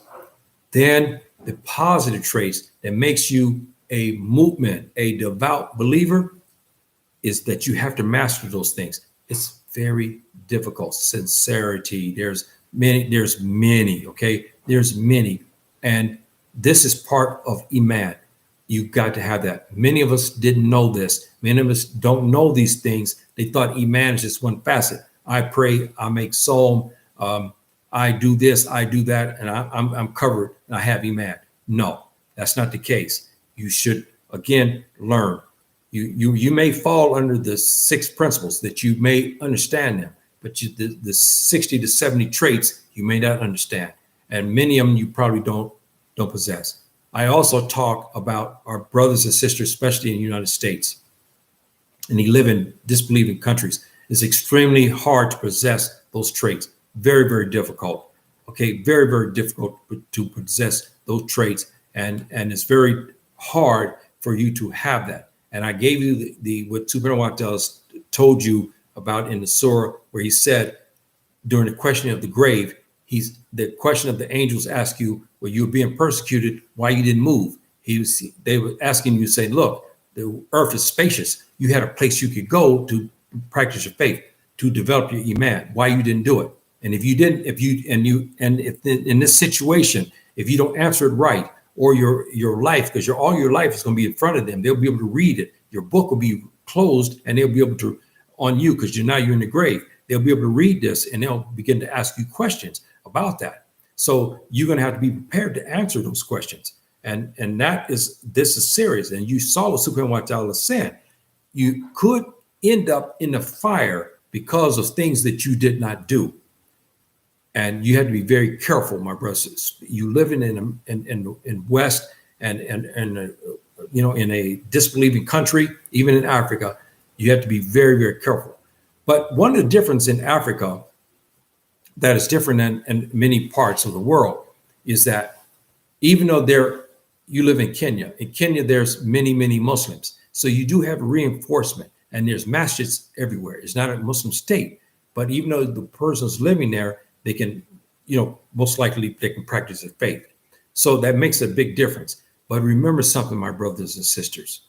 Then the positive traits that makes you a mu'min, a devout believer, is that you have to master those things. It's very difficult. Sincerity, there's many, okay? There's many. And this is part of Iman. You've got to have that. Many of us didn't know this. Many of us don't know these things. They thought Iman is just one facet. I pray, I make psalm, I do this, I do that, and I'm covered, and I have Iman. No, that's not the case. You should, again, learn. You may fall under the 6 principles that you may understand them, but the 60 to 70 traits you may not understand, and many of them you probably don't possess. I also talk about our brothers and sisters, especially in the United States, and they live in disbelieving countries. It's extremely hard to possess those traits. Very, very difficult. Okay, very, very difficult to possess those traits, and it's very hard for you to have that. And I gave you the what Subhanahu wa Ta'ala told you about in the surah, where he said during the questioning of the grave, the question of the angels ask you, well, you were being persecuted, why you didn't move? They were asking you, say, look, the earth is spacious. You had a place you could go to practice your faith, to develop your Iman. Why you didn't do it? And if you didn't, if in this situation, if you don't answer it right, or your life, because all your life is going to be in front of them, they'll be able to read it. Your book will be closed, and they'll be able to, on you, because you're in the grave, they'll be able to read this, and they'll begin to ask you questions about that. So you're going to have to be prepared to answer those questions. And this is serious. And you saw what Subhanahu wa Ta'ala said. You could end up in the fire because of things that you did not do. And you have to be very careful, my brothers. You live in West and in a disbelieving country, even in Africa, you have to be very, very careful. But one of the differences in Africa that is different than in many parts of the world is that even though you live in Kenya there's many, many Muslims. So you do have reinforcement, and there's masjids everywhere. It's not a Muslim state, but even though the person's living there, they can, most likely they can practice their faith. So that makes a big difference. But remember something, my brothers and sisters.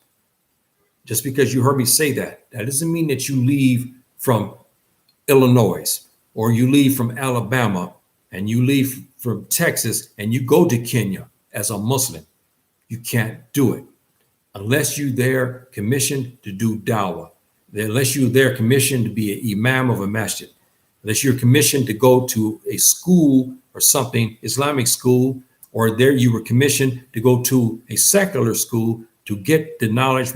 Just because you heard me say that, that doesn't mean that you leave from Illinois or you leave from Alabama and you leave from Texas and you go to Kenya as a Muslim. You can't do it unless you're there commissioned to do dawah, unless you're there commissioned to be an imam of a masjid, unless you're commissioned to go to a school or something, Islamic school, or there you were commissioned to go to a secular school to get the knowledge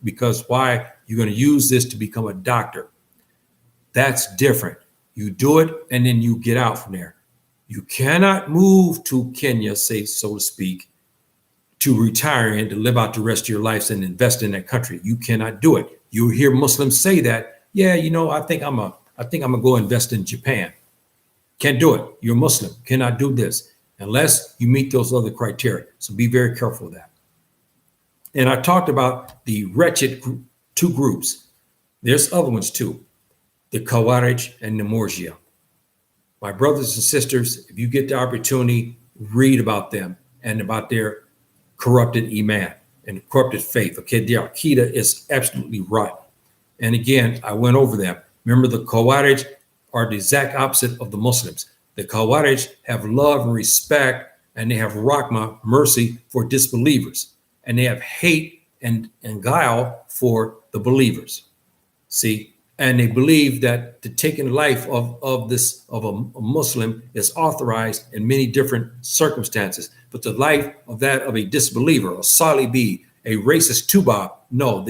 because why? You're going to use this to become a doctor. That's different. You do it and then you get out from there. You cannot move to Kenya, say so to speak, to retire and to live out the rest of your life and invest in that country. You cannot do it. You hear Muslims say that, yeah, I think I'm gonna go invest in Japan. Can't do it. You're Muslim. Cannot do this unless you meet those other criteria. So be very careful of that. And I talked about the wretched two groups. There's other ones too, the Khawarij and the Murji'a. My brothers and sisters, if you get the opportunity, read about them and about their corrupted Iman and corrupted faith. Okay, the Aqeedah is absolutely rotten. And again, I went over them. Remember, the Khawarij are the exact opposite of the Muslims. The Khawarij have love and respect, and they have rahmah, mercy for disbelievers. And they have hate and guile for the believers. See, and they believe that the taking the life of a Muslim is authorized in many different circumstances. But the life of a disbeliever, a Salibi, a racist Tubab, no,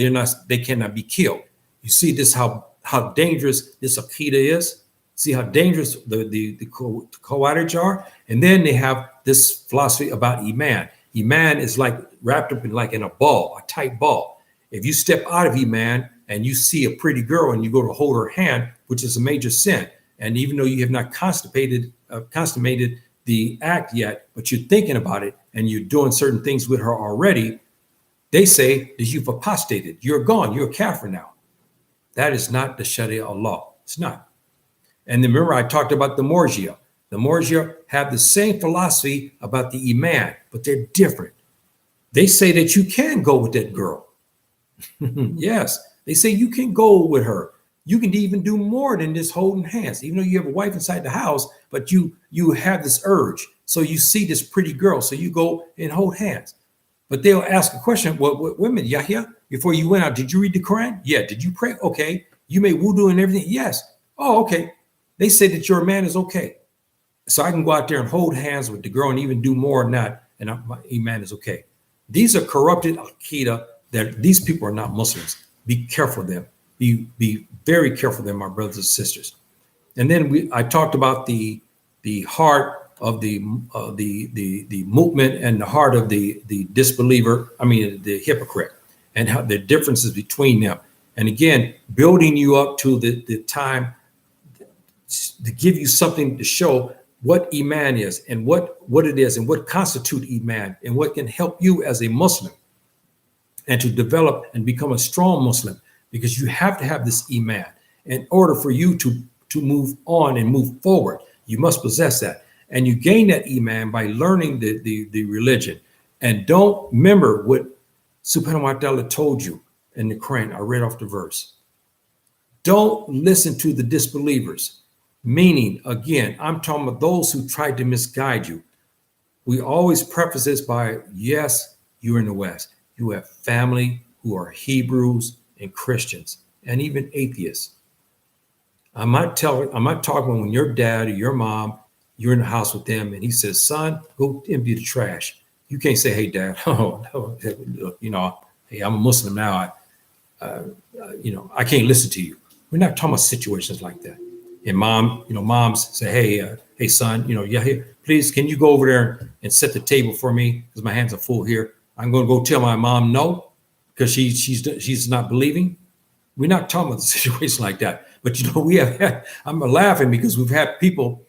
they cannot be killed. You see this, how dangerous this Aqeedah is? See how dangerous the Khawarij are? And then they have this philosophy about Iman. Iman is like wrapped up in a ball, a tight ball. If you step out of Iman and you see a pretty girl and you go to hold her hand, which is a major sin, and even though you have not consummated the act yet, but you're thinking about it and you're doing certain things with her already, they say that you've apostated. You're gone. You're a kafir now. That is not the Sharia of Allah. It's not. And then remember, I talked about the Murji'a. The Murji'a have the same philosophy about the Iman, but they're different. They say that you can go with that girl. Yes, they say you can go with her. You can even do more than just holding hands, even though you have a wife inside the house, but you have this urge. So you see this pretty girl, so you go and hold hands. But they'll ask a question, well, wait a minute, Yahya, before you went out, did you read the Quran? Yeah. Did you pray? Okay. You made wudu and everything? Yes. Oh, okay. They say that your man is okay. So I can go out there and hold hands with the girl and even do more than that, and my Iman is okay. These are corrupted Aqeedah, that these people are not Muslims. Be careful of them. Be very careful of them, my brothers and sisters. And then I talked about the heart of the movement and the heart of the disbeliever, the hypocrite, and how the differences between them. And again, building you up to the time to give you something to show what Iman is and what it is and what constitutes Iman and what can help you as a Muslim and to develop and become a strong Muslim, because you have to have this Iman in order for you to move on and move forward. You must possess that. And you gain that Iman by learning the religion. And don't remember what Subhanahu wa ta'ala told you in the Quran. I read off the verse. Don't listen to the disbelievers. Meaning, again, I'm talking about those who tried to misguide you. We always preface this by, yes, you're in the West. You have family who are Hebrews and Christians and even atheists. I'm not talking when your dad or your mom, you're in the house with them and he says, son, go empty the trash. You can't say, hey, dad, hey, I'm a Muslim now. I can't listen to you. We're not talking about situations like that. And moms say, hey, son, please, can you go over there and set the table for me? Because my hands are full here. I'm going to go tell my mom no, because she's not believing. We're not talking about a situation like that. But I'm laughing because we've had people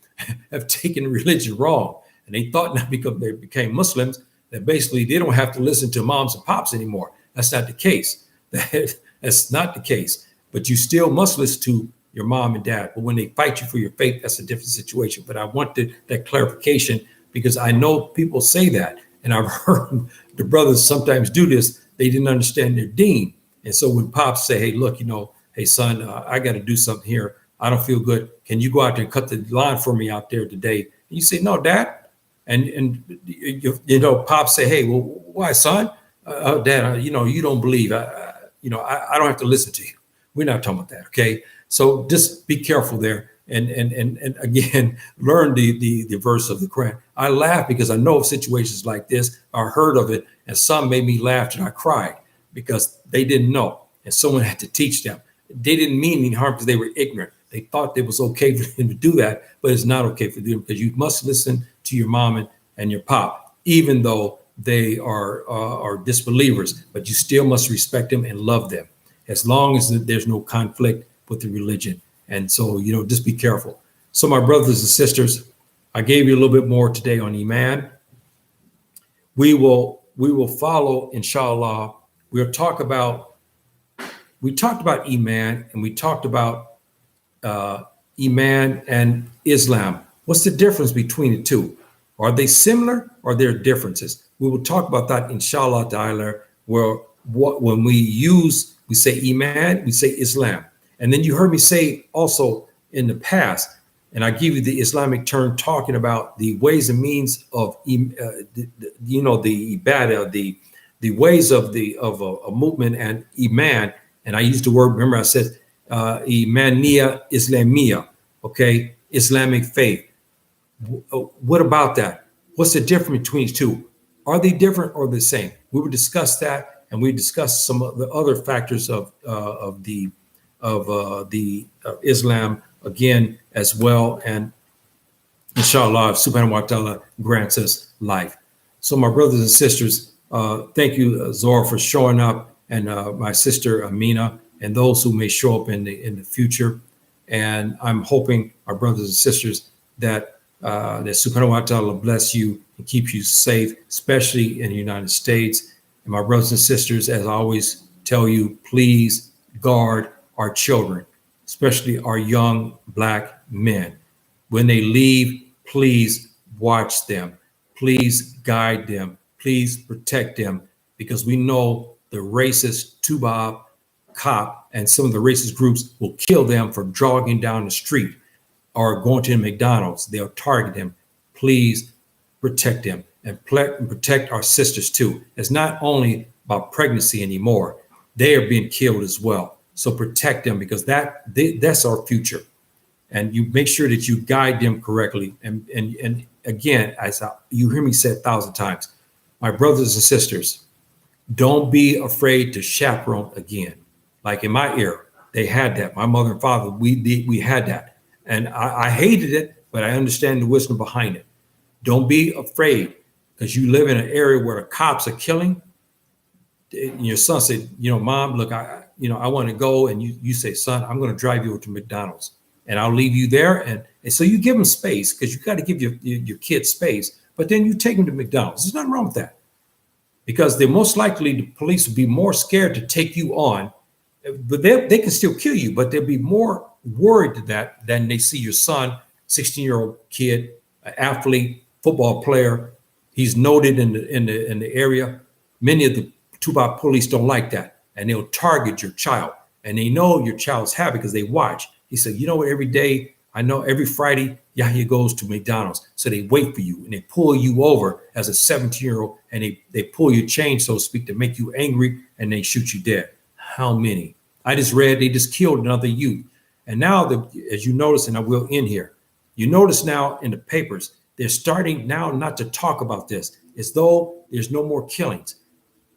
have taken religion wrong, and they thought now because they became Muslims that basically they don't have to listen to moms and pops anymore. That's not the case. That's not the case. But you still must listen to your mom and dad. But when they fight you for your faith, that's a different situation. But I wanted that clarification because I know people say that, and I've heard the brothers sometimes do this. They didn't understand their deen. And so when pops say, hey, look, hey, son, I got to do something here. I don't feel good. Can you go out there and cut the line for me out there today? And you say, no, Dad. And pops say, hey, well, why, son? Dad, you don't believe. I don't have to listen to you. We're not talking about that, okay? So just be careful there. And again, learn the verse of the Quran. I laugh because I know of situations like this. I heard of it, and some made me laugh and I cried because they didn't know, and someone had to teach them. They didn't mean any harm because they were ignorant. They thought it was okay for them to do that, but it's not okay for them because you must listen to your mom and your pop, even though they are disbelievers. But you still must respect them and love them, as long as there's no conflict with the religion. And so, just be careful. So my brothers and sisters, I gave you a little bit more today on Iman. We will follow, inshallah. We talked about Iman, and we talked about Iman and Islam. What's the difference between the two? Are they similar or are there differences? We will talk about that, inshallah ta'ala, when we say Iman, we say Islam. And then you heard me say also in the past, and I give you the Islamic term talking about the ways and means of, the ibadah, the ways of a movement and Iman. And I used the word, remember I said, Imaniya Islamiyya, okay, Islamic faith. What about that? What's the difference between the two? Are they different or the same? We will discuss that, and we discuss some of the other factors of Islam again as well. And inshallah, subhanahu wa ta'ala grants us life. So my brothers and sisters, thank you, Zora, for showing up, and my sister Amina, and those who may show up in the future. And I'm hoping, our brothers and sisters, that subhanahu wa ta'ala bless you and keep you safe, especially in the United States. And my brothers and sisters, as I always tell you, please guard our children, especially our young Black men. When they leave, please watch them. Please guide them. Please protect them, because we know the racist Tubab cop and some of the racist groups will kill them for jogging down the street or going to McDonald's. They'll target them. Please protect them and protect our sisters too. It's not only about pregnancy anymore. They are being killed as well. So protect them, because that's our future. And you make sure that you guide them correctly. And again, as you hear me say 1,000 times, my brothers and sisters, don't be afraid to chaperone again. Like in my era, they had that. My mother and father, we had that. And I hated it, but I understand the wisdom behind it. Don't be afraid, because you live in an area where the cops are killing. Your son said, Mom, look, I want to go. And you say, son, I'm going to drive you over to McDonald's and I'll leave you there. And so you give them space, because you got to give your kids space, but then you take them to McDonald's. There's nothing wrong with that, because they're most likely, the police will be more scared to take you on, but they can still kill you, but they'll be more worried to that than they see your son, 16-year-old kid, an athlete, football player. He's noted in the area. Many of the Tupac police don't like that, and they'll target your child, and they know your child's happy because they watch. He said, every day, I know every Friday, Yahya goes to McDonald's. So they wait for you, and they pull you over as a 17-year-old, and they pull your chain, so to speak, to make you angry, and they shoot you dead. How many? I just read they just killed another youth. And now, as you notice, and I will end here, you notice now in the papers, they're starting now not to talk about this, as though there's no more killings.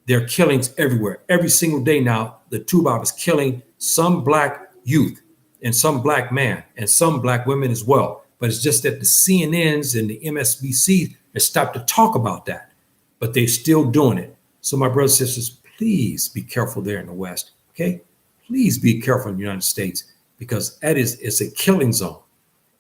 There are killings everywhere. Every single day now, the Tubab is killing some Black youth and some Black man and some Black women as well. But it's just that the CNNs and the MSNBC have stopped to talk about that, but they're still doing it. So my brothers and sisters, please be careful there in the West, okay? Please be careful in the United States, because it's a killing zone.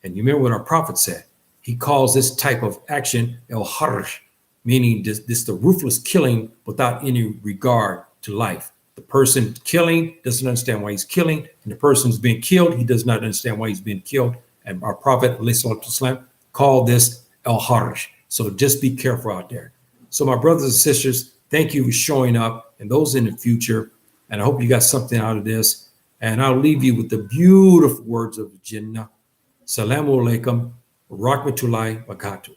And you remember what our prophet said. He calls this type of action el-harj, meaning this the ruthless killing without any regard to life. The person killing doesn't understand why he's killing, and the person who's being killed, he does not understand why he's being killed. And our prophet, ﷺ, called this el-harj. So just be careful out there. So my brothers and sisters, thank you for showing up, and those in the future, And I hope you got something out of this. And I'll leave you with the beautiful words of Jinnah. Salamu alaikum, rahmatullahi wa barakatuh.